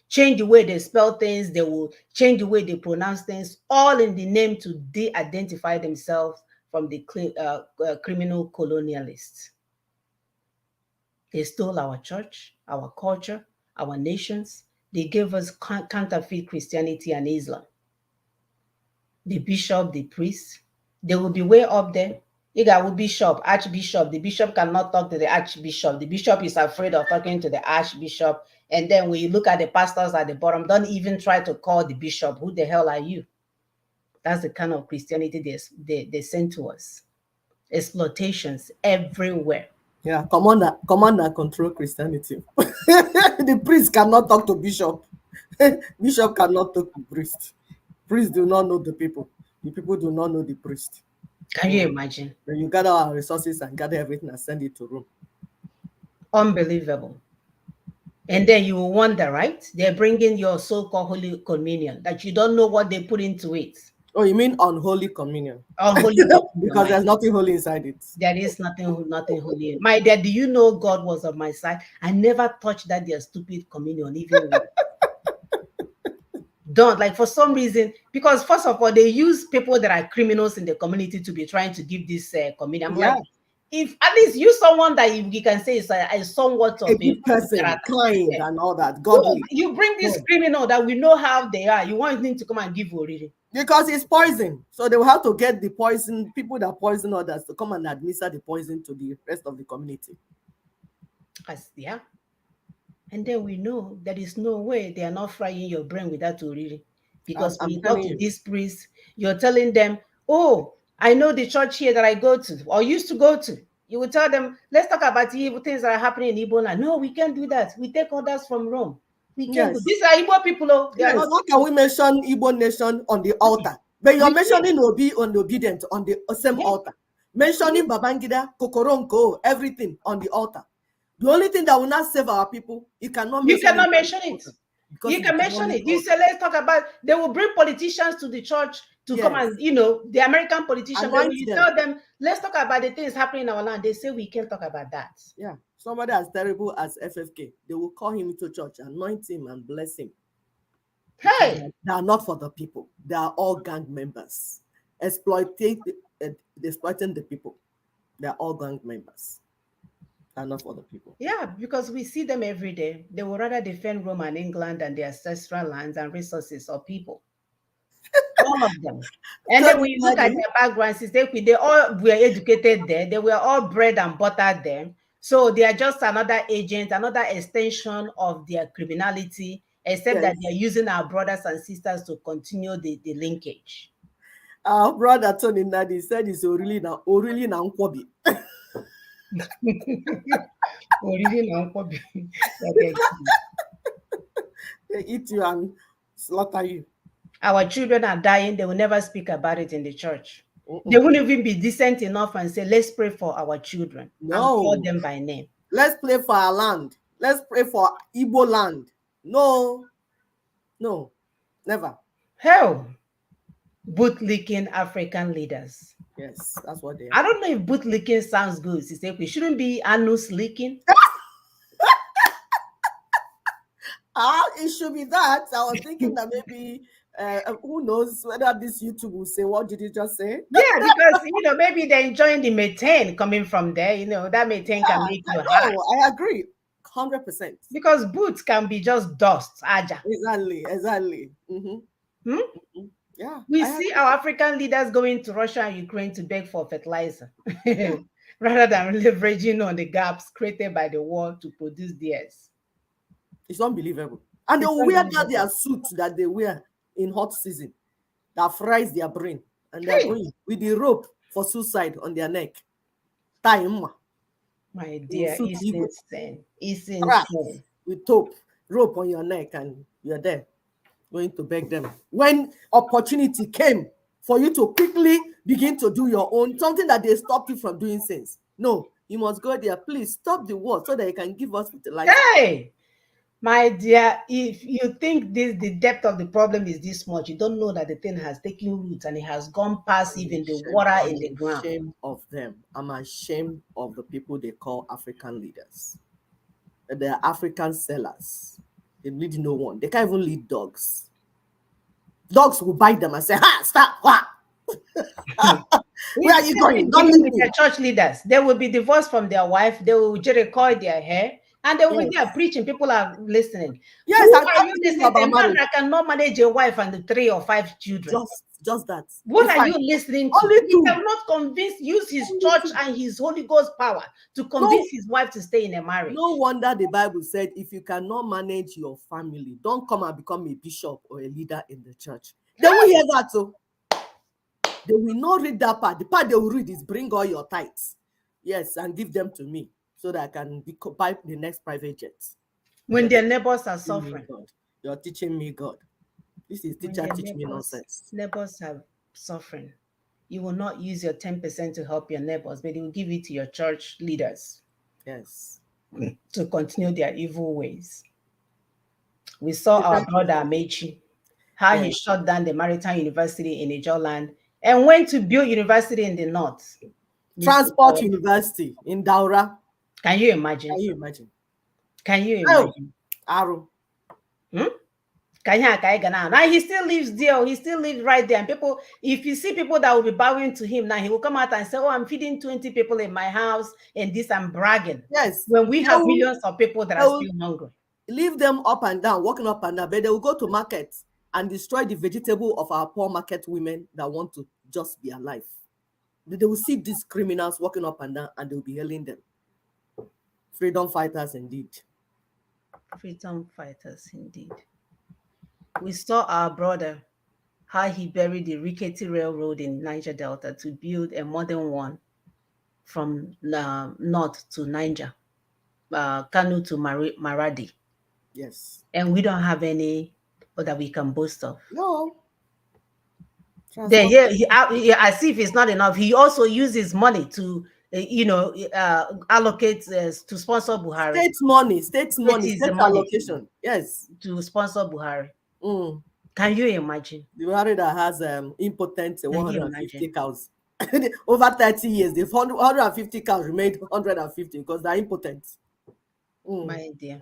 change the way they spell things, they will change the way they pronounce things, all in the name to de-identify themselves from the criminal colonialists. They stole our church, our culture, our nations. They gave us counterfeit Christianity and Islam. The bishop, the priest, they will be way up there. You got a bishop, archbishop. The bishop cannot talk to the archbishop. The bishop is afraid of talking to the archbishop. And then when you look at the pastors at the bottom, don't even try to call the bishop. Who the hell are you? That's the kind of Christianity they send to us. Exploitations everywhere. Yeah, command and control Christianity. The priest cannot talk to bishop. Bishop cannot talk to priest. Priests do not know the people. The people do not know the priest. Can you imagine? Then you gather our resources and gather everything and send it to Rome. Unbelievable. And then you will wonder, right? They're bringing your so-called Holy Communion that you don't know what they put into it. Oh, you mean unholy communion? Unholy communion. Because there's nothing holy inside it. There is nothing holy. My dad, do you know God was on my side? I never touched that their stupid communion, even with don't, like, for some reason, because first of all, they use people that are criminals in the community to be trying to give this communion. I'm like, if at least use someone that you can say is a somewhat of a good person, kind and all that. Godly. You bring this criminal that we know how they are. You want him to come and give Oriri. Because it's poison. So they will have to get the poison, people that poison others, to come and administer the poison to the rest of the community. Yeah. And then we know there is no way they are not frying your brain with that Oriri. Because when you talk to these priests, you're telling them, oh, I know the church here that I go to or used to go to. You will tell them, let's talk about the evil things that are happening in Igbo land. No, we can't do that. We take orders from Rome. We can't do. These are Igbo people. Oh, they are not. How can we mention Igbo nation on the altar? But you're mentioning Obi on the obedient on the same altar. Mentioning Babangida, Kokoronko, everything on the altar. The only thing that will not save our people, you cannot mention it. You can mention it. You say, let's talk about, they will bring politicians to the church to come and, the American politicians, when you tell them, let's talk about the things happening in our land, they say, we can't talk about that. Yeah. Somebody as terrible as FFK, they will call him into church, anoint him and bless him. Hey! They are not for the people. They are all gang members. Exploiting the people. They are all gang members. Are not for the people. Yeah, because we see them every day. They would rather defend Rome and England than their ancestral lands and resources or people. All of them. And then when you look at their backgrounds, they all were educated there. They were all bred and buttered there. So they are just another agent, another extension of their criminality, except that they are using our brothers and sisters to continue the linkage. Our brother Tony Nadi said it's really now Nkwobi. They eat you and slaughter you. Our children are dying. They will never speak about it in the church. They won't even be decent enough and say, let's pray for our children. No. And call them by name. Let's pray for our land. Let's pray for Igbo land. No, never. Hell, bootlicking African leaders. Yes, that's what they are. I don't know if bootlicking sounds good. It shouldn't be anus licking. It should be that. I was thinking that maybe, who knows whether this YouTube will say, what did you just say? Yeah, because maybe they're enjoying the methane coming from there. That methane can make you hot. No, I agree. 100%. Because boots can be just dust, aja. Exactly. Yeah. We see our African leaders going to Russia and Ukraine to beg for fertilizer rather than leveraging on the gaps created by the war to produce theirs. It's unbelievable. And they will wear their suits that they wear in hot season that fries their brain. And they're going with the rope for suicide on their neck. Time. My dear, it's insane. It's insane. With rope on your neck, and you're there going to beg them. When opportunity came for you to quickly begin to do your own, something that they stopped you from doing since. No, you must go there. Please stop the war so that you can give us fertilizer. Hey! My dear, if you think the depth of the problem is this much, you don't know that the thing has taken root and it has gone past even the water in the ground. I'm ashamed of them. I'm ashamed of the people they call African leaders. They're African sellers. They lead no one. They can't even lead dogs. Dogs will bite them and say, "Ha, stop! Where are you going? Don't leave me." Their church leaders, they will be divorced from their wife. They will record their hair. And they will be there preaching. People are listening. Yes, who are you listening to? A man that cannot manage a wife and the 3 or 5 children. Just that. What are you listening to? Only He cannot use his church and his Holy Ghost power to convince his wife to stay in a marriage. No wonder the Bible said, if you cannot manage your family, don't come and become a bishop or a leader in the church. They will hear that too. They will not read that part. The part they will read is bring all your tithes. Yes, and give them to me, so that I can buy the next private jet. When their neighbors are suffering. You're teaching me God. This is teacher teach me nonsense. Neighbors are suffering. You will not use your 10% to help your neighbors, but you will give it to your church leaders. Yes. To continue their evil ways. We saw our brother Amechi, how he shut down the Maritime University in Ijoland and went to build university in the north. Transport University in Daura. Can you imagine? Can you imagine? Can you imagine? Aro. Now he still lives there. He still lives right there. And people, if you see people that will be bowing to him, now he will come out and say, "Oh, I'm feeding 20 people in my house, and this I'm bragging." Yes. When we have millions of people that are still hungry. Leave them up and down, walking up and down, but they will go to markets and destroy the vegetable of our poor market women that want to just be alive. They will see these criminals walking up and down, and they will be hailing them. Freedom fighters indeed. Freedom fighters indeed. We saw our brother, how he buried the rickety railroad in Niger Delta to build a modern one from north to Niger, Kano to Maradi. Yes. And we don't have any that we can boast of. No. Then as if it's not enough, he also uses money to allocate to sponsor Buhari. State allocation. Yes. To sponsor Buhari. Can you imagine? The Buhari that has impotent 150 cows. Over 30 years, the 150 cows remained 150 because they're impotent. My dear.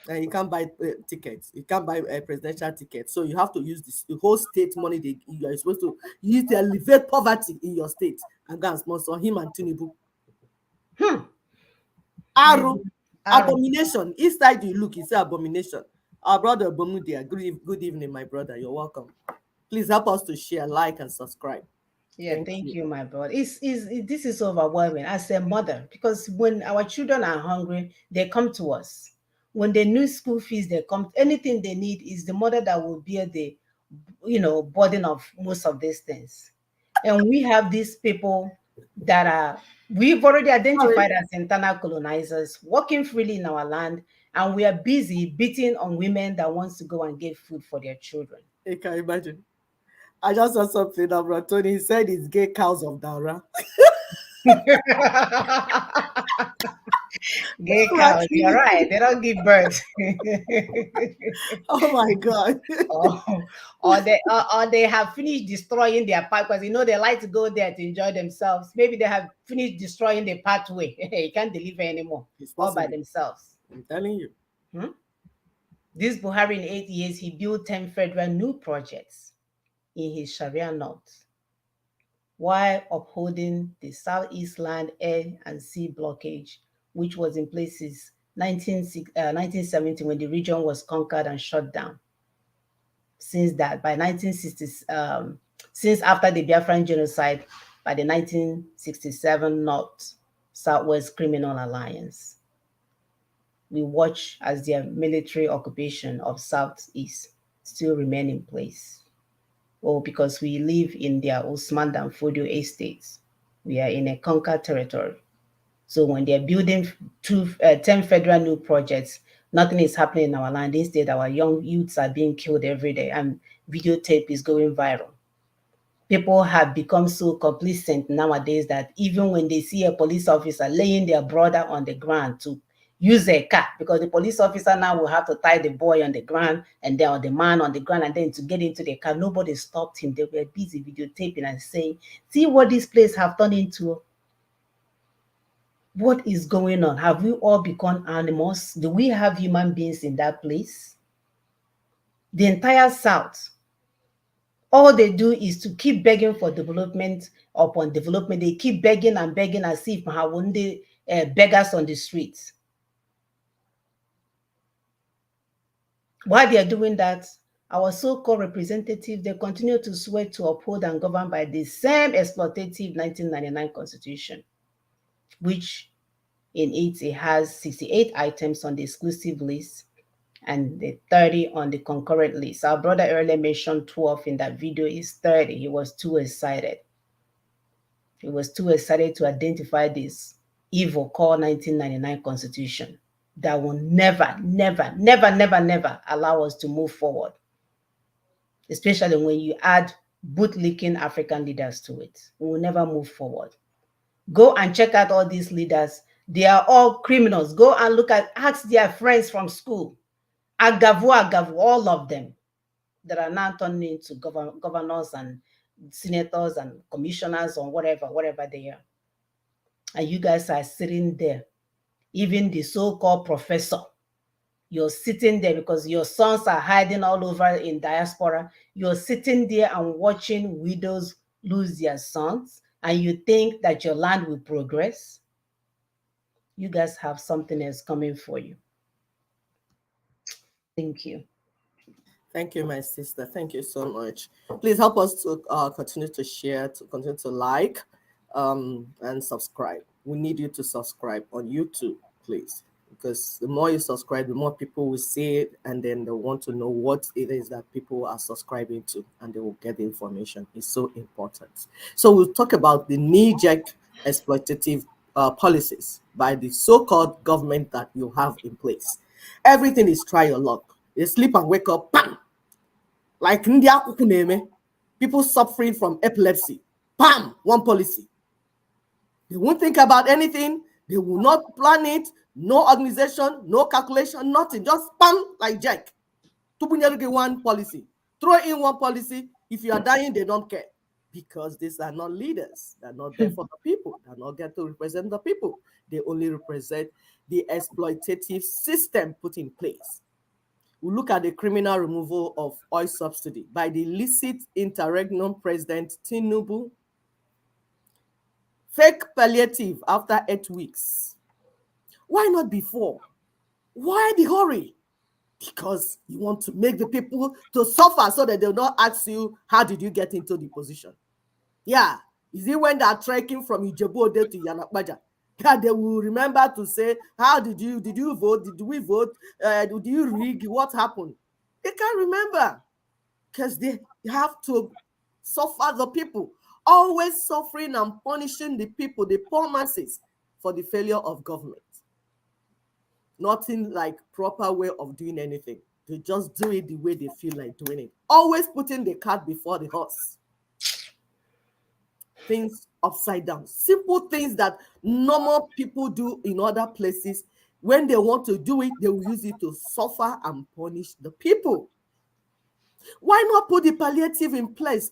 And you can't buy tickets. You can't buy a presidential ticket. So you have to use the whole state money you are supposed to use to alleviate poverty in your state and go and sponsor him and Tinubu. Abomination. Each side you look, you say abomination. Our brother Bomudia, good evening, my brother. You're welcome. Please help us to share, like, and subscribe. Yeah, thank you, my brother. This is overwhelming as a mother, because when our children are hungry, they come to us. When they need school fees, they come. Anything they need is the mother that will bear the, burden of most of these things. And we have these people that we've already identified as internal colonizers working freely in our land, and we are busy beating on women that wants to go and get food for their children. I can imagine. I just saw something about Tony. He said it's gay cows of Daura. Gay cows, you're right. They don't give birth. Oh my God. Or they have finished destroying their path, because they like to go there to enjoy themselves. Maybe they have finished destroying the pathway. You can't deliver anymore. All by themselves. I'm telling you. This Buhari in 8 years, he built 10 federal new projects in his Sharia North, while upholding the Southeast Land, Air, and Sea blockage, which was in place since 1970 when the region was conquered and shut down. Since that, by 1960s, since after the Biafran genocide, by the 1967 North Southwest Criminal Alliance, we watch as their military occupation of Southeast still remain in place. Well, because we live in their Usman Dan Fodio estates, we are in a conquered territory. So when they're building 10 federal new projects, nothing is happening in our land. Instead, our young youths are being killed every day, and videotape is going viral. People have become so complacent nowadays that even when they see a police officer laying their brother on the ground to use a car, because the police officer now will have to tie the boy on the ground and then on the man on the ground, and then to get into the car, nobody stopped him. They were busy videotaping and saying, see what this place have turned into. What is going on? Have we all become animals? Do we have human beings in that place? The entire South, all they do is to keep begging for development upon development. They keep begging and begging as if one day beggars on the streets. While they are doing that, our so-called representatives, they continue to swear to uphold and govern by the same exploitative 1999 Constitution, which in it has 68 items on the exclusive list and the 30 on the concurrent list. Our brother earlier mentioned 12 in that video, is 30. He was too excited. He was too excited to identify this evil called 1999 Constitution that will never, never, never, never, never allow us to move forward, especially when you add bootlicking African leaders to it. We will never move forward. Go and check out all these leaders. They are all criminals. Go and ask their friends from school. Agavu, all of them that are now turning into governors and senators and commissioners or whatever they are. And you guys are sitting there. Even the so-called professor, you're sitting there because your sons are hiding all over in diaspora. You're sitting there and watching widows lose their sons, and you think that your land will progress. You guys have something else coming for you. Thank you. Thank you, my sister. Thank you so much. Please help us to continue to share, to continue to like, and subscribe. We need you to subscribe on YouTube, please, because the more you subscribe, the more people will see it, and then they want to know what it is that people are subscribing to, and they will get the information. It's so important. So we'll talk about the knee-jerk exploitative policies by the so-called government that you have in place. Everything is try your luck. They sleep and wake up, bam! Like India, people suffering from epilepsy, bam! One policy. They won't think about anything. They will not plan it. No organization, no calculation, nothing. Just bam, like Jack. One policy. Throw in one policy. If you are dying, they don't care. Because these are not leaders. They're not there for the people. They're not there to represent the people. They only represent the exploitative system put in place. We look at the criminal removal of oil subsidy by the illicit interregnum President Tinubu. Fake palliative after 8 weeks. Why not before? Why the hurry? Because you want to make the people to suffer so that they'll not ask you, how did you get into the position? Yeah. Is it when they're trekking from Ijebu-Ode to Yanakbaja? Yeah, they will remember to say, how did you vote? Did we vote? Did you rig? What happened? They can't remember because they have to suffer the people, always suffering and punishing the people, the poor masses, for the failure of government. Nothing like proper way of doing anything. They just do it the way they feel like doing it. Always putting the cart before the horse. Things upside down. Simple things that normal people do in other places. When they want to do it, they will use it to suffer and punish the people. Why not put the palliative in place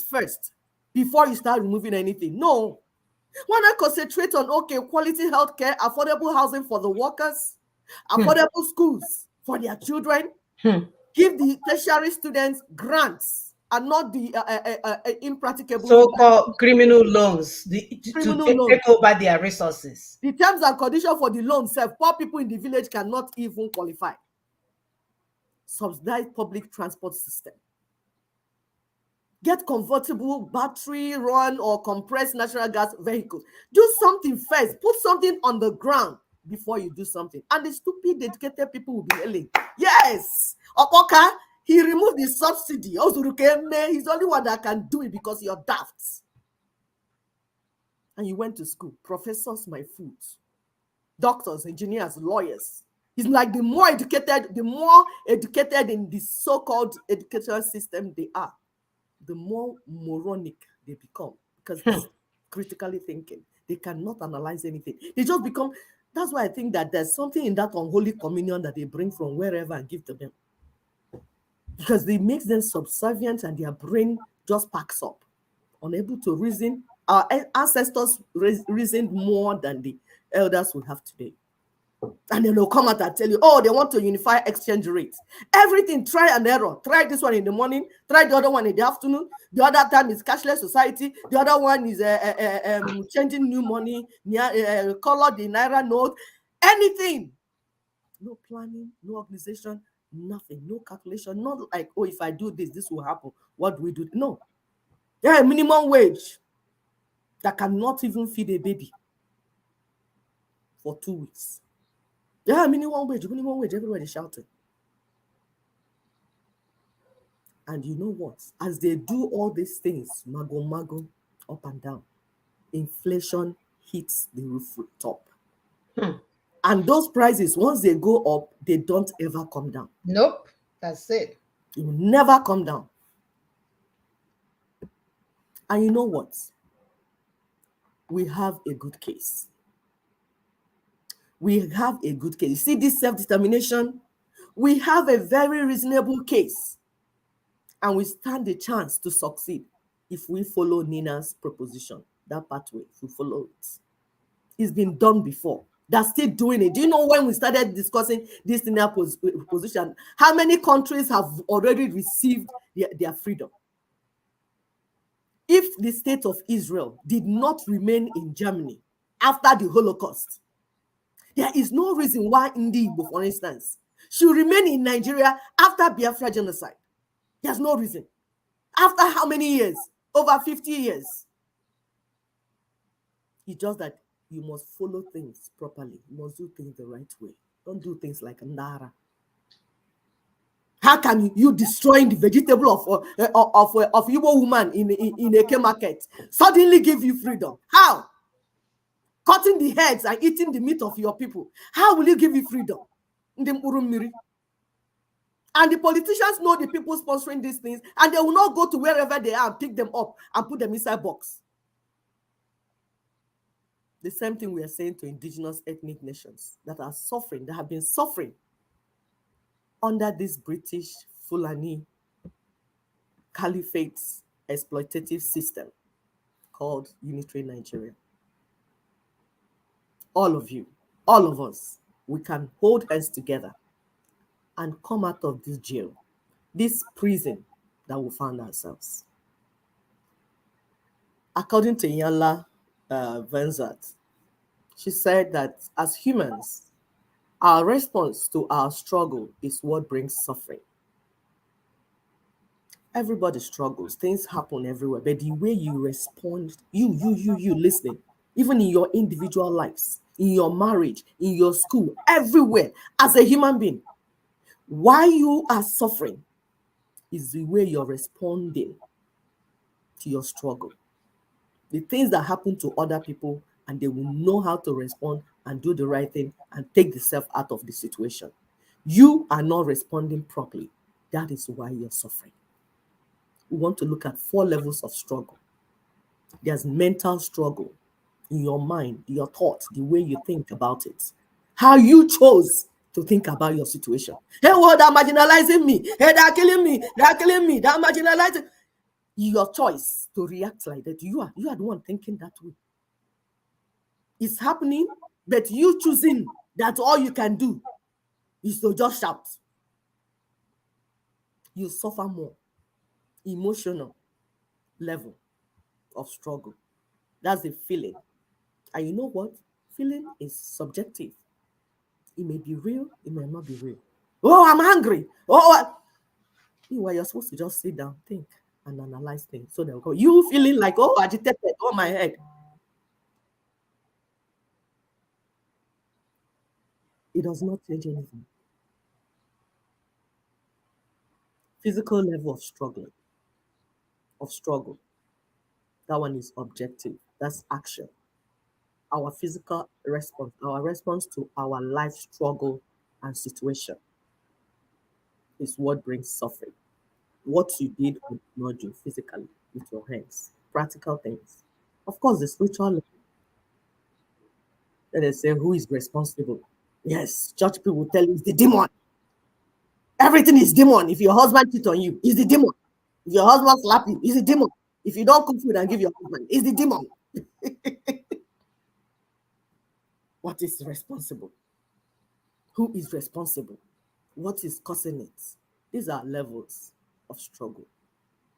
first before you start removing anything? No. Why not concentrate on, okay, quality healthcare, affordable housing for the workers, affordable schools for their children, Give the tertiary students grants and not the impracticable so-called criminal loans criminal to loans. take over their resources. The terms and conditions for the loan self, poor people in the village cannot even qualify. Subsidize public transport system. Get comfortable battery run or compressed natural gas vehicles. Do something first. Put something on the ground before you do something. And the stupid, educated people will be yelling, yes, Okoka, he removed the subsidy. He's the only one that can do it because you're daft. And you went to school. Professors, my foods. Doctors, engineers, lawyers. It's like the more educated in the so-called educational system they are, the more moronic they become, because it's critically thinking. They cannot analyze anything. They just become, that's why I think that there's something in that unholy communion that they bring from wherever and give to them. Because they make them subservient and their brain just packs up, unable to reason. Our ancestors reasoned more than the elders we have today. And then they'll come out and tell you, oh, they want to unify exchange rates. Everything, try and error. Try this one in the morning, try the other one in the afternoon. The other time is cashless society. The other one is changing new money, color the Naira note, anything. No planning, no organization, nothing, no calculation. Not like, oh, if I do this, this will happen. What do we do? No. Yeah, minimum wage that cannot even feed a baby for 2 weeks. Yeah, minimum wage, everybody shouting. And you know what? As they do all these things, mago, up and down, inflation hits the roof top. And those prices, once they go up, they don't ever come down. Nope, that's it. It will never come down. And you know what? We have a good case. We have a good case. You see this self-determination? We have a very reasonable case. And we stand a chance to succeed if we follow Nina's proposition, that pathway, if we follow it. It's been done before. They're still doing it. Do you know when we started discussing this Nina position, how many countries have already received their freedom? If the state of Israel did not remain in Germany after the Holocaust, there is no reason why Ndi Igbo, for instance, should remain in Nigeria after Biafra genocide. There's no reason. After how many years? Over 50 years. It's just that you must follow things properly. You must do things the right way. Don't do things like Ndara. How can you destroy the vegetable of Igbo woman in a market suddenly give you freedom? How? Cutting the heads and eating the meat of your people. How will you give you freedom? And the politicians know the people sponsoring these things, and they will not go to wherever they are and pick them up and put them inside box. The same thing we are saying to indigenous ethnic nations that are suffering, that have been suffering under this British Fulani Caliphate exploitative system called Unitary Nigeria. All of you, all of us, we can hold hands together and come out of this jail, this prison that we found ourselves. According to Yala Venzat, she said that as humans, our response to our struggle is what brings suffering. Everybody struggles, things happen everywhere, but the way you respond, you listening, even in your individual lives, in your marriage, in your school, everywhere, as a human being, why you are suffering is the way you're responding to your struggle. The things that happen to other people, and they will know how to respond and do the right thing and take the self out of the situation. You are not responding properly. That is why you're suffering. We want to look at 4 levels of struggle. There's mental struggle in your mind, your thoughts, the way you think about it, how you chose to think about your situation. Hey, well, they're marginalizing me. Hey, they're killing me. They're killing me. They're marginalizing. Your choice to react like that. You are the one thinking that way. It's happening, but you choosing that all you can do is to just shout. you suffer more. Emotional level of struggle. That's the feeling. And you know what? Feeling is subjective. It may be real, it may not be real. Oh, I'm angry. Oh, meanwhile, you're supposed to just sit down, think, and analyze things. So they'll go, you feeling like, oh, agitated, oh, my head. It does not change anything. Physical level of struggle. That one is objective. That's action. Our physical response, our response to our life struggle and situation is what brings suffering. What you did or did not do physically with your hands, practical things. Of course, the spiritual level, then they say, who is responsible? Yes, church people will tell you it's the demon. Everything is demon. If your husband cheat on you, it's the demon. If your husband slap you, it's the demon. If you don't cook food and give your husband, it's the demon. What is responsible? Who is responsible? What is causing it? These are levels of struggle.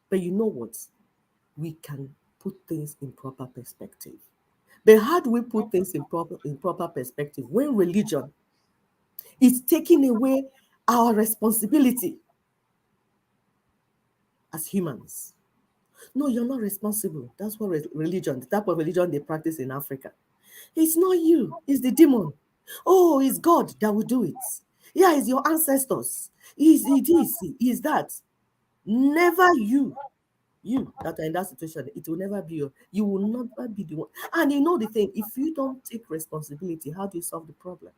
But you know what? We can put things in proper perspective. But how do we put things in proper perspective when religion is taking away our responsibility as humans? No, you're not responsible. That's what religion, the type of religion they practice in Africa. It's not you, it's the demon. Oh, it's God that will do it. Yeah, it's your ancestors. It's this, it's that. Never you. You that are in that situation, it will never be you will never be the one. And you know the thing, if you don't take responsibility, how do you solve the problem?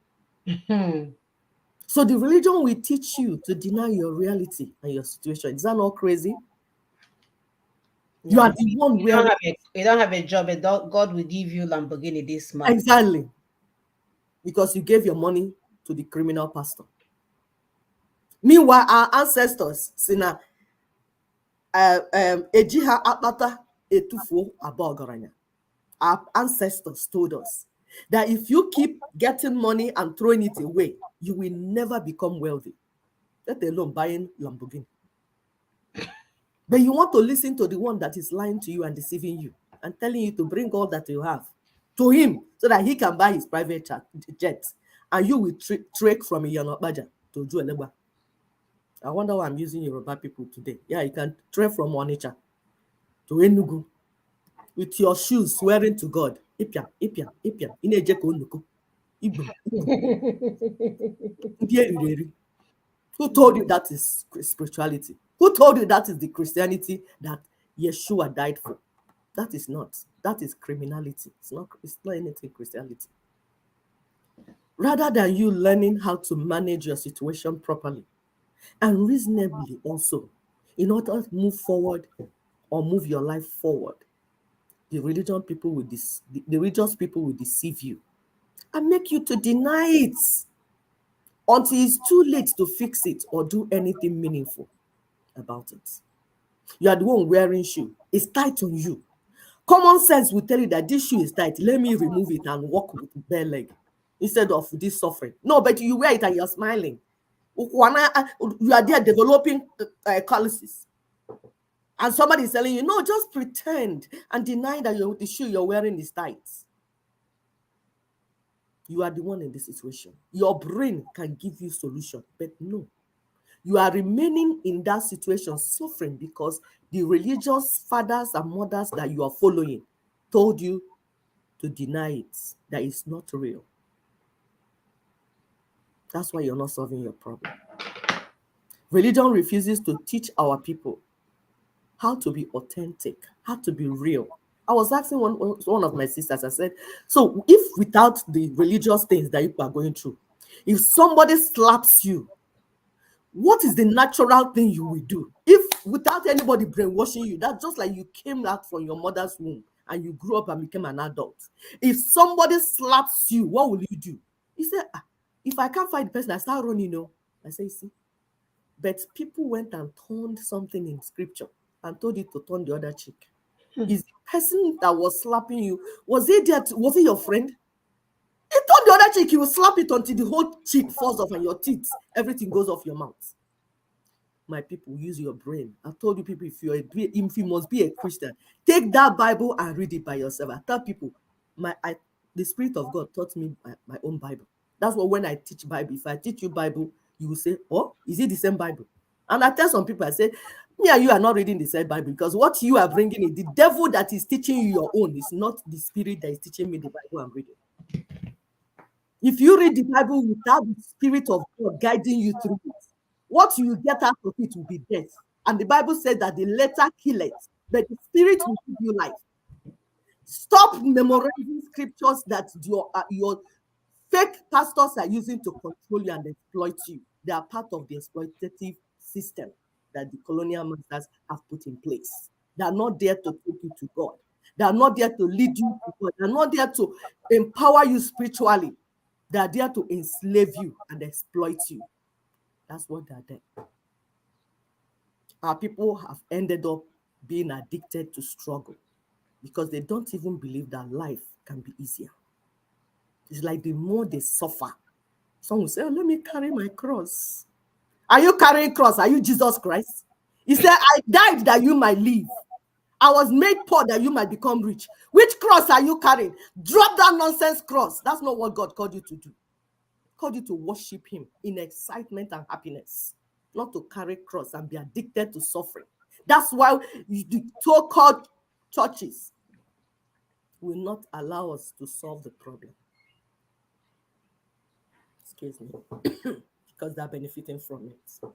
So the religion will teach you to deny your reality and your situation. Is that not crazy? You are the one You where don't have a job, and God will give you Lamborghini this month. exactly, because you gave your money to the criminal pastor. Meanwhile, our ancestors, Sina, Ejiha Akpata Etufuo Abogaranya. Our ancestors told us that if you keep getting money and throwing it away, you will never become wealthy, let alone buying Lamborghini. But you want to listen to the one that is lying to you and deceiving you and telling you to bring all that you have to him so that he can buy his private jet, and you will trek from Iyanokbaja to Jueleba. I wonder why I'm using Yoruba people today. Yeah, you can trek from Onitsha to Enugu with your shoes swearing to God. Ipia, Ipia, Ipia. Who told you that is spirituality? Who told you that is the Christianity that Yeshua died for? That is not. That is criminality. It's not anything Christianity. Rather than you learning how to manage your situation properly and reasonably also, in order to move forward or move your life forward, the religious people will deceive you and make you to deny it until it's too late to fix it or do anything meaningful about it. You are the one wearing shoe. It's tight on you. Common sense will tell you that this shoe is tight. Let me remove it and walk with bare leg instead of this suffering. No, but you wear it and you're smiling. You are there developing calluses. And somebody is telling you, no, just pretend and deny that the shoe you're wearing is tight. You are the one in this situation. Your brain can give you solution, but no. You are remaining in that situation suffering because the religious fathers and mothers that you are following told you to deny it, that it's not real. That's why you're not solving your problem. Religion refuses to teach our people how to be authentic, how to be real. I was asking one of my sisters, I said, so if without the religious things that you are going through, if somebody slaps you, what is the natural thing you will do? If without anybody brainwashing you, that's just like you came out from your mother's womb and you grew up and became an adult. If somebody slaps you, what will you do? He said, if I can't find the person, I start running, I say, see. But people went and turned something in scripture and told you to turn the other cheek. Is the person that was slapping you, was he your friend? He turned the other cheek, he will slap it until the whole cheek falls off and your teeth, everything goes off your mouth. My people, use your brain. I told you people, if you must be a Christian, take that Bible and read it by yourself. I tell people, the Spirit of God taught me my own Bible. That's what when I teach Bible, if I teach you Bible, you will say, oh, is it the same Bible? And I tell some people, I say, me and you are not reading the same Bible, because what you are bringing in, the devil that is teaching you your own is not the Spirit that is teaching me the Bible I'm reading. If you read the Bible without the Spirit of God guiding you through it, what you get out of it will be death. And the Bible says that the letter killeth, but the Spirit will give you life. Stop memorizing scriptures that your fake pastors are using to control you and exploit you. They are part of the exploitative system that the colonial masters have put in place. They are not there to take you to God. They are not there to lead you to God. They are not there to empower you spiritually. They are there to enslave you and exploit you. That's what they are there. Our people have ended up being addicted to struggle because they don't even believe that life can be easier. It's like the more they suffer, some will say, oh, let me carry my cross. Are you carrying cross? Are you Jesus Christ? He said, I died that you might live. I was made poor that you might become rich. Which cross are you carrying? Drop that nonsense cross. That's not what God called you to do. He called you to worship him in excitement and happiness, not to carry cross and be addicted to suffering. That's why the so-called churches will not allow us to solve the problem. Excuse me. Because they're benefiting from it.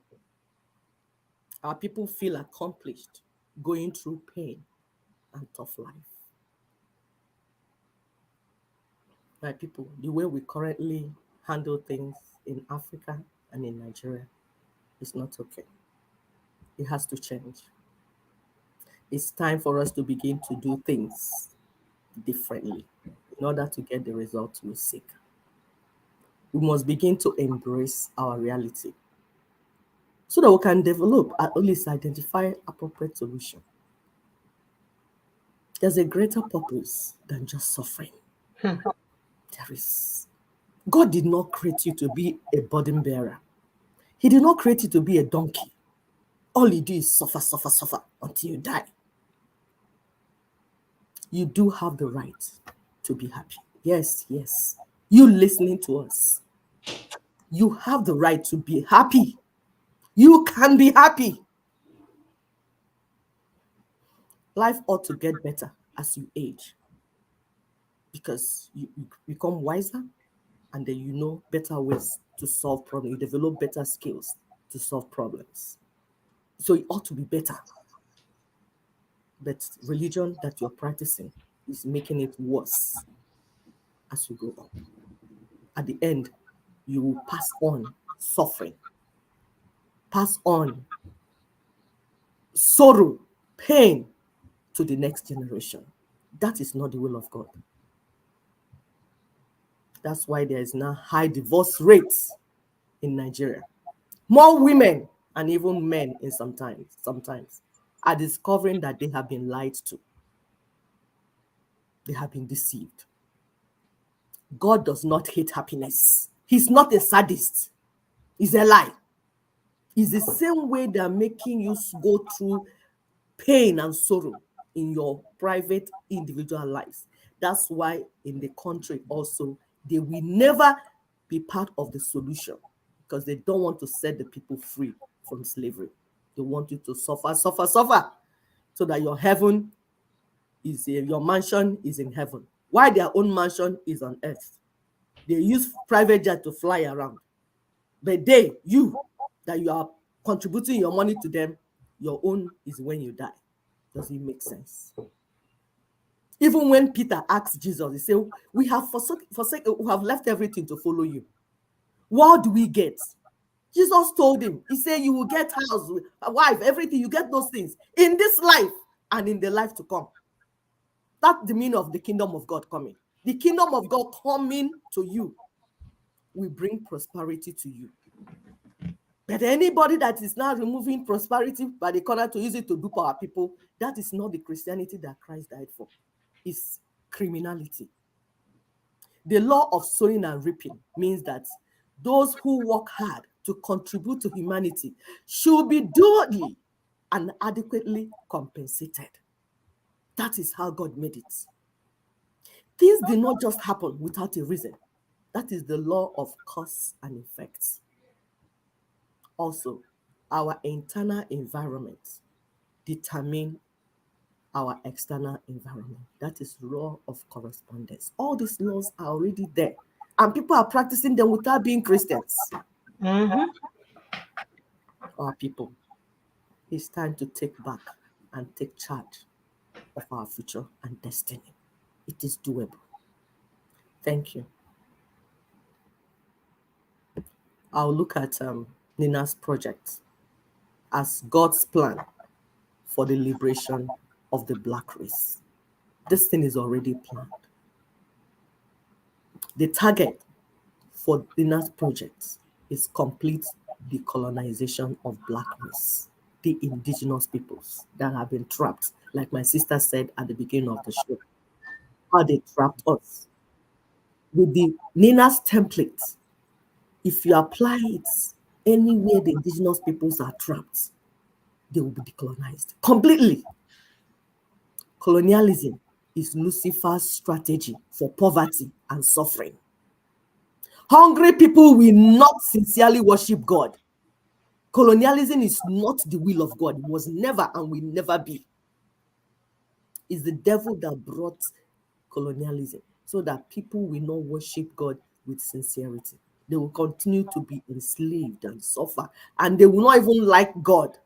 Our people feel accomplished going through pain and tough life. My people, the way we currently handle things in Africa and in Nigeria is not okay. It has to change. It's time for us to begin to do things differently in order to get the results we seek. We must begin to embrace our reality so that we can develop, at least identify appropriate solution. There's a greater purpose than just suffering. There is. God did not create you to be a burden bearer. He did not create you to be a donkey. All you do is suffer, suffer, suffer until you die. You do have the right to be happy. Yes, yes. You listening to us. You have the right to be happy. You can be happy. Life ought to get better as you age, because you become wiser, and then you know better ways to solve problems. You develop better skills to solve problems. So it ought to be better. But religion that you're practicing is making it worse as you go on. At the end, you will pass on suffering, pass on sorrow, pain to the next generation. That is not the will of God. That's why there is now high divorce rates in Nigeria. More women and even men in sometimes are discovering that they have been lied to. They have been deceived. God does not hate happiness. He's not a sadist. It's a lie. It's the same way they are making you go through pain and sorrow in your private individual lives. That's why in the country also, they will never be part of the solution, because they don't want to set the people free from slavery. They want you to suffer, suffer, suffer, so that your heaven is your mansion is in heaven, while their own mansion is on earth. They use private jet to fly around, but you are contributing your money to them, your own is when you die. Does it make sense? Even when Peter asked Jesus, he said, we have we have left everything to follow you. What do we get? Jesus told him, he said, you will get house, a wife, everything, you get those things in this life and in the life to come. That's the meaning of the kingdom of God coming. The kingdom of God coming to you will bring prosperity to you. But anybody that is now removing prosperity by the corner to use it to dupe our people, that is not the Christianity that Christ died for. It's criminality. The law of sowing and reaping means that those who work hard to contribute to humanity should be duly and adequately compensated. That is how God made it. Things did not just happen without a reason. That is the law of cause and effects. Also, our internal environment determine our external environment. That is law of correspondence. All these laws are already there, and people are practicing them without being Christians. Our people, it's time to take back and take charge of our future and destiny. It is doable. Thank you. I'll look at Nina's project as God's plan for the liberation of the Black race. This thing is already planned. The target for Nina's project is complete decolonization of Black race, the indigenous peoples that have been trapped, like my sister said at the beginning of the show, how they trapped us. With the Nina's template, if you apply it anywhere the indigenous peoples are trapped, they will be decolonized completely. Colonialism is Lucifer's strategy for poverty and suffering. Hungry people will not sincerely worship God. Colonialism is not the will of God. It was never and will never be. It's the devil that brought colonialism so that people will not worship God with sincerity. They will continue to be enslaved and suffer, and they will not even like God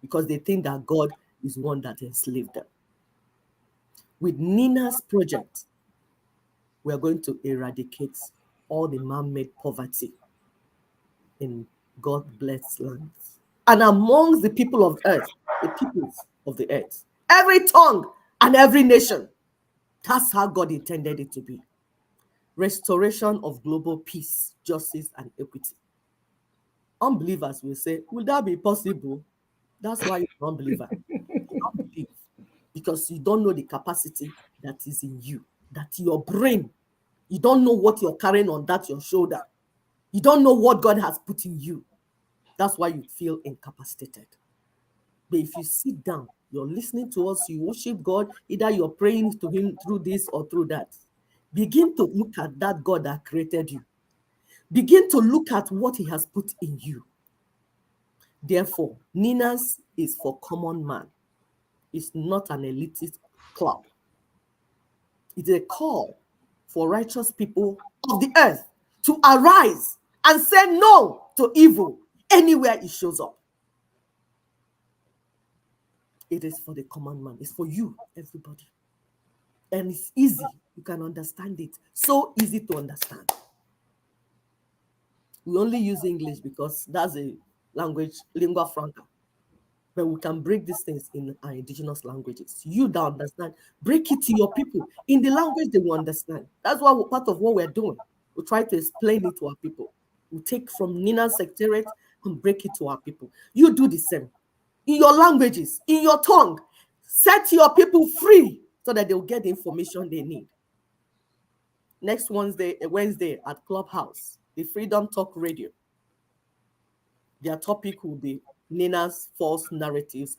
because they think that God is one that enslaved them. With Nina's project, we are going to eradicate all the man-made poverty in God-blessed lands and amongst the people of earth, the peoples of the earth, every tongue and every nation. That's how God intended it to be. Restoration of global peace, justice, and equity. Unbelievers will say, will that be possible? That's why you're an unbeliever. You don't believe because you don't know the capacity that is in you, that your brain, you don't know what you're carrying on that your shoulder. You don't know what God has put in you. That's why you feel incapacitated. But if you sit down, you're listening to us, you worship God, either you're praying to Him through this or through that. Begin to look at that God that created you. Begin to look at what He has put in you. Therefore, Nina's is for common man. It's not an elitist club. It's a call for righteous people of the earth to arise and say no to evil anywhere it shows up. It is for the common man. It's for you, everybody. And it's easy. You can understand it. So easy to understand. We only use English because that's a language, lingua franca. But we can break these things in our indigenous languages. You don't understand. Break it to your people in the language they will understand. That's what part of what we're doing. We try to explain it to our people. We take from Nina's secretariat and break it to our people. You do the same. In your languages, in your tongue, set your people free so that they'll get the information they need. Next Wednesday at Clubhouse, the Freedom Talk Radio. Their topic will be Nina's false narratives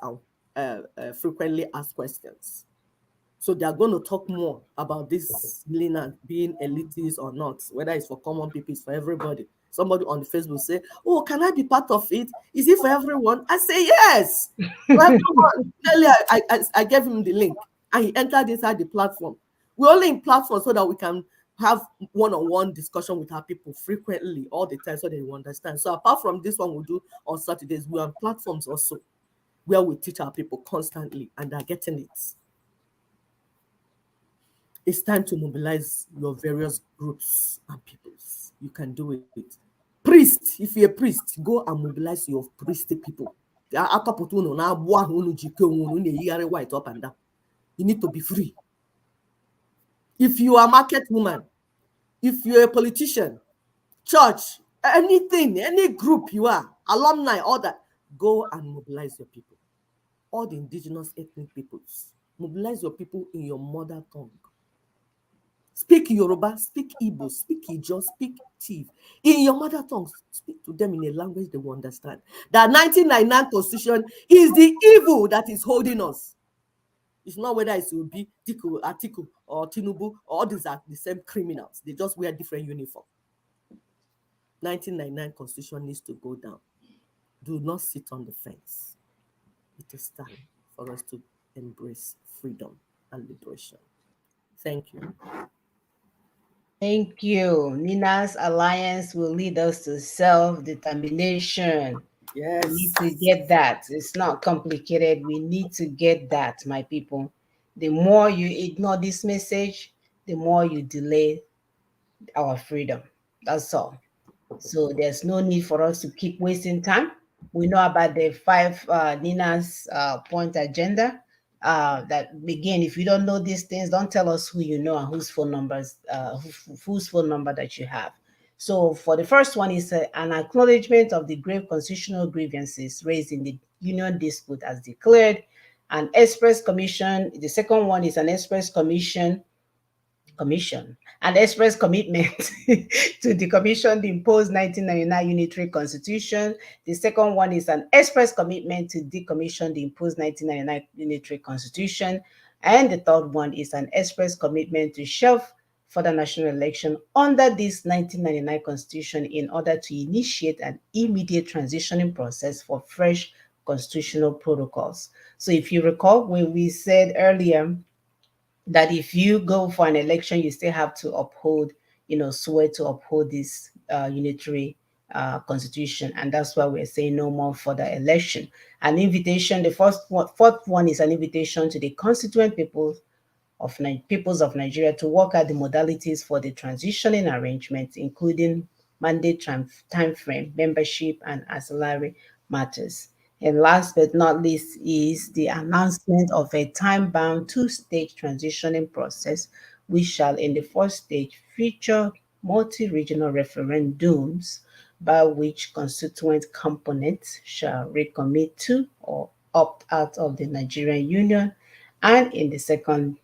and frequently asked questions. So they are going to talk more about this Nina being elitist or not, whether it's for common people, it's for everybody. Somebody on the Facebook say, oh, can I be part of it? Is it for everyone? I say, yes, for everyone. Earlier, I gave him the link and he entered inside the platform. We're only in platform so that we can have one-on-one discussion with our people frequently, all the time, so they will understand. So apart from this one we do on Saturdays, we're on platforms also where we teach our people constantly and they're getting it. It's time to mobilize your various groups and peoples. You can do it. Priest, if you're a priest, go and mobilize your priest people. You need to be free. If you are a market woman, if you're a politician, church, anything, any group you are, alumni, all that, go and mobilize your people. All the indigenous ethnic peoples. Mobilize your people in your mother tongue. Speak Yoruba, speak Igbo, speak Ijo, speak Tiv. In your mother tongue, speak to them in a language they will understand. That 1999 constitution is the evil that is holding us. It's not whether it will be Atiku or Tinubu, all these are the same criminals. They just wear different uniform. 1999 constitution needs to go down. Do not sit on the fence. It is time for us to embrace freedom and liberation. Thank you. Thank you. Nina's alliance will lead us to self-determination. Yes. We need to get that. It's not complicated. We need to get that, my people. The more you ignore this message, the more you delay our freedom. That's all. So there's no need for us to keep wasting time. We know about the 5 Nina's point agenda. That again, if you don't know these things, don't tell us who you know and whose phone numbers, whose phone number that you have. So for the first one is an acknowledgement of the grave constitutional grievances raised in the union dispute as declared, an express commission. The second one is an express commission and express commitment to decommission the imposed 1999 unitary constitution. The second one is an express commitment to decommission the imposed 1999 unitary constitution. And the third one is an express commitment to shelve further national election under this 1999 constitution in order to initiate an immediate transitioning process for fresh constitutional protocols. So if you recall, when we said earlier that if you go for an election, you still have to uphold, swear to uphold this unitary constitution. And that's why we're saying no more for the election. An invitation, the fourth one is an invitation to the constituent peoples of Nigeria to work out the modalities for the transitioning arrangements, including mandate time frame, membership, and ancillary matters. And last but not least is the announcement of a time-bound two-stage transitioning process, which shall in the first stage feature multi-regional referendums by which constituent components shall recommit to or opt out of the Nigerian Union, and in the second,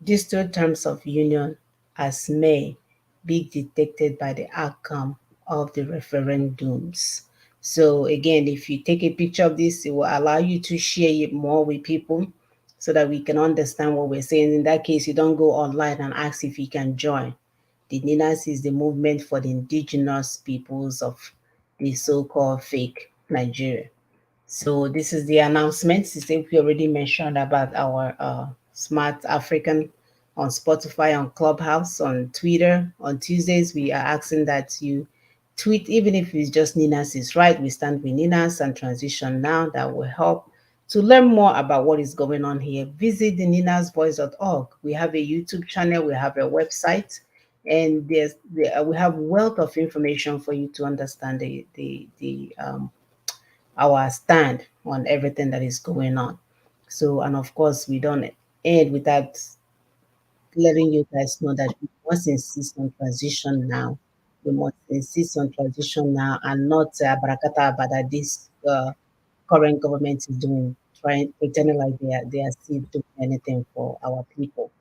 distilled terms of union as may be detected by the outcome of the referendums. So again, if you take a picture of this, it will allow you to share it more with people so that we can understand what we're saying. In that case, you don't go online and ask if you can join. The NINAS is the movement for the indigenous peoples of the so-called fake Nigeria. So this is the announcement. Since we already mentioned about our Smart African on Spotify, on Clubhouse, on Twitter. On Tuesdays, we are asking that you tweet, even if it's just Ninas is right. We stand with Ninas and Transition Now. That will help. To learn more about what is going on here, visit the ninasvoice.org. We have a YouTube channel, we have a website, and we have wealth of information for you to understand our stand on everything that is going on. So, and of course, we don't end without letting you guys know that we must insist on transition now. We must insist on transition now and not barakata that this current government is doing, trying pretending like they are still doing anything for our people.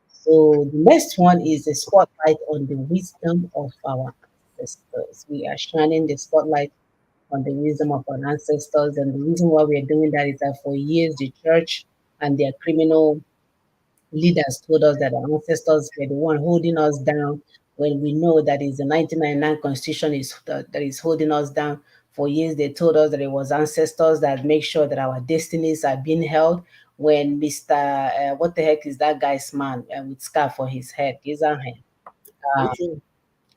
So the next one is a spotlight on the wisdom of our ancestors. We are shining the spotlight on the wisdom of our ancestors. And the reason why we are doing that is that for years the church and their criminal leaders told us that our ancestors were the one holding us down when we know that is the 1999 constitution that is holding us down. For years they told us that it was ancestors that make sure that our destinies are being held. When Mr. What the heck is that guy's man with scarf for his head? The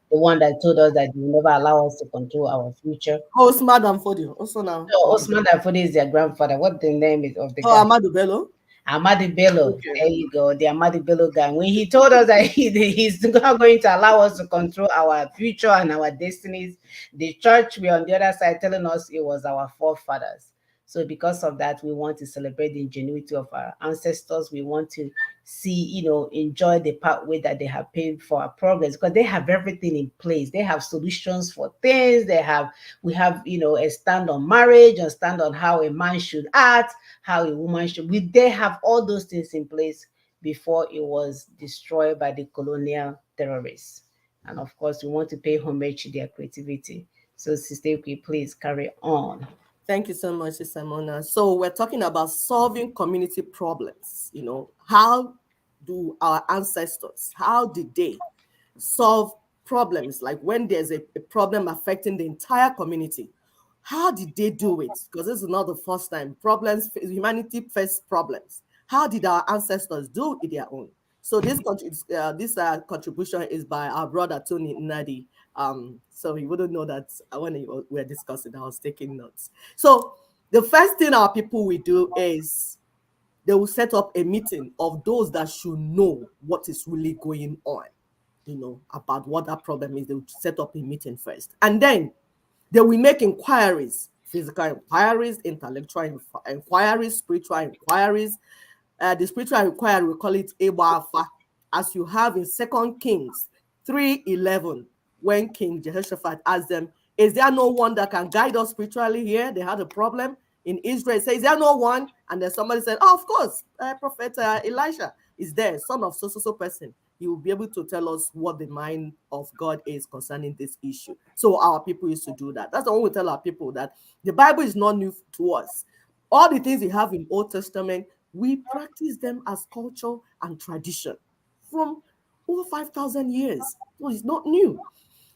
one that told us that you never allow us to control our future. Oh, Madam Fodio. Also now. So Osman Dafodi is their grandfather. What the name is of the guy? Amadu Bello. Amadi Bello. Okay. There you go. The Amadi Bello guy. When he told us that he's not going to allow us to control our future and our destinies, the church were on the other side telling us it was our forefathers. So because of that, we want to celebrate the ingenuity of our ancestors. We want to see, enjoy the pathway that they have paved for our progress, because they have everything in place. They have solutions for things. We have, a stand on marriage, a stand on how a man should act, how a woman should. They have all those things in place. before it was destroyed by the colonial terrorists. And of course, we want to pay homage to their creativity. So, Sister Ekwe, please carry on. Thank you so much, Simona. So we're talking about solving community problems. You know, how do our ancestors, how did they solve problems? Like when there's a problem affecting the entire community, how did they do it? Because this is not the first time. Humanity faced problems. How did our ancestors do it their own? So this contribution is by our brother Tony Nadi. So he wouldn't know that when we were discussing, I was taking notes. So the first thing our people will do is they will set up a meeting of those that should know what is really going on, you know, about what that problem is. They will set up a meeting first. And then they will make inquiries, physical inquiries, intellectual inquiries, spiritual inquiries. The spiritual inquiry, we call it Ewafa, as you have in 2 Kings 3:11, when King Jehoshaphat asked them, is there no one that can guide us spiritually here? They had a problem in Israel. It says, is there no one? And then somebody said, oh, of course, Prophet Elisha is there, son of so person. He will be able to tell us what the mind of God is concerning this issue. So our people used to do that. That's the one we tell our people, that the Bible is not new to us. All the things we have in Old Testament, we practice them as culture and tradition from over 5,000 years. So it's not new.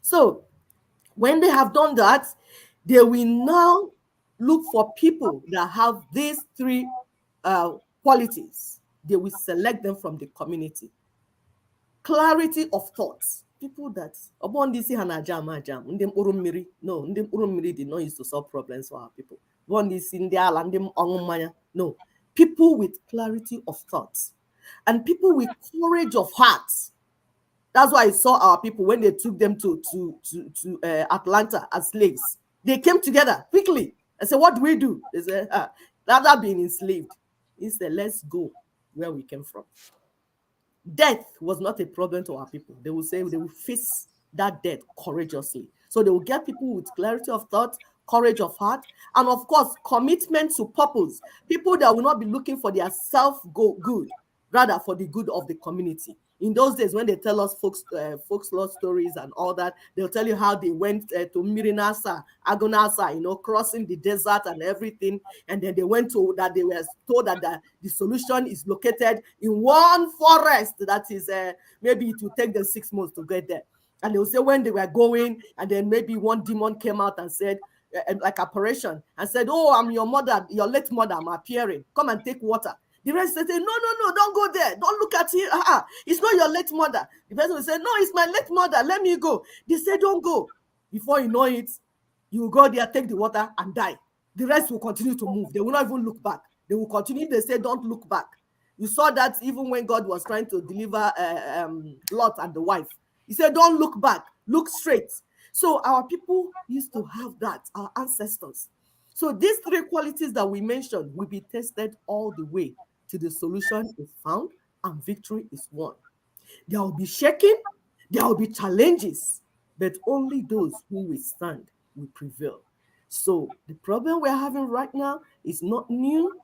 So when they have done that, they will now look for people that have these three qualities. They will select them from the community. Clarity of thoughts. People that upon this no, did not use to solve problems for our people. No, people with clarity of thoughts and people with courage of heart. That's why I saw our people when they took them to Atlanta as slaves. They came together quickly. I said, what do we do? They said, rather being enslaved. He said, let's go where we came from. Death was not a problem to our people. They will say they will face that death courageously. So they will get people with clarity of thought, courage of heart, and of course, commitment to purpose. People that will not be looking for their self-good, rather for the good of the community. In those days, when they tell us folklore stories and all that, they'll tell you how they went to Mirinasa, Agonasa, you know, crossing the desert and everything. And then they went to that, they were told that the solution is located in one forest that is maybe it will take them 6 months to get there. And they will say when they were going, and then maybe one demon came out and said, like apparition, and said, oh, I'm your mother, your late mother, I'm appearing. Come and take water. The rest said, no, don't go there. Don't look at it. It's not your late mother. The person will say, no, it's my late mother. Let me go. They say, don't go. Before you know it, you will go there, take the water, and die. The rest will continue to move. They will not even look back. They will continue. They say, don't look back. You saw that even when God was trying to deliver Lot and the wife. He said, don't look back. Look straight. So our people used to have that, our ancestors. So these three qualities that we mentioned will be tested all the way till the solution is found and victory is won. There will be shaking, there will be challenges, but only those who withstand will prevail. So the problem we're having right now is not new.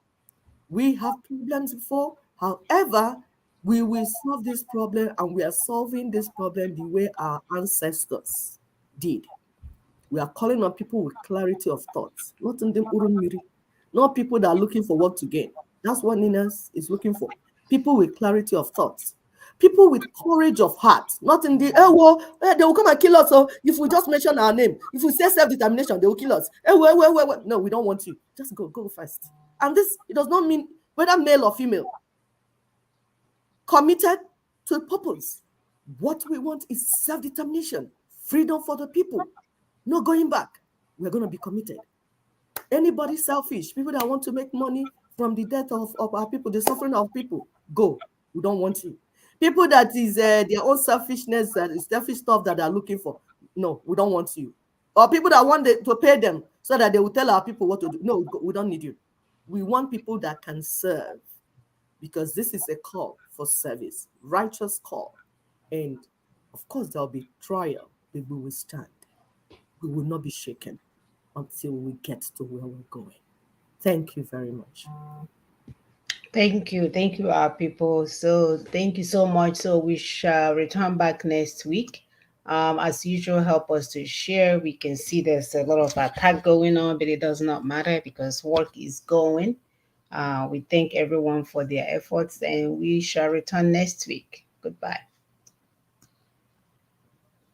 We have problems before. However, we will solve this problem, and we are solving this problem the way our ancestors did. We are calling on people with clarity of thoughts, not in them urumiri, not people that are looking for what to gain. That's what Ninas is looking for. People with clarity of thoughts, people with courage of heart, not in the they will come and kill us. So if we just mention our name, if we say self-determination, they will kill us. No, we don't want you. Just go first. And this, it does not mean whether male or female. Committed to a purpose. What we want is self-determination, freedom for the people. No going back. We're going to be committed. Anybody selfish, people that want to make money from the death of our people, the suffering of people, go. We don't want you. People that is their own selfishness, selfish stuff that they're looking for. No, we don't want you. Or people that want to pay them so that they will tell our people what to do. No, we don't need you. We want people that can serve, because this is a call for service, righteous call. And of course, there'll be trial, but we will stand. We will not be shaken until we get to where we're going. Thank you very much. Thank you, our people. So thank you so much. So we shall return back next week. As usual, help us to share. We can see there's a lot of attack going on, but it does not matter because work is going. We thank everyone for their efforts, and we shall return next week. Goodbye.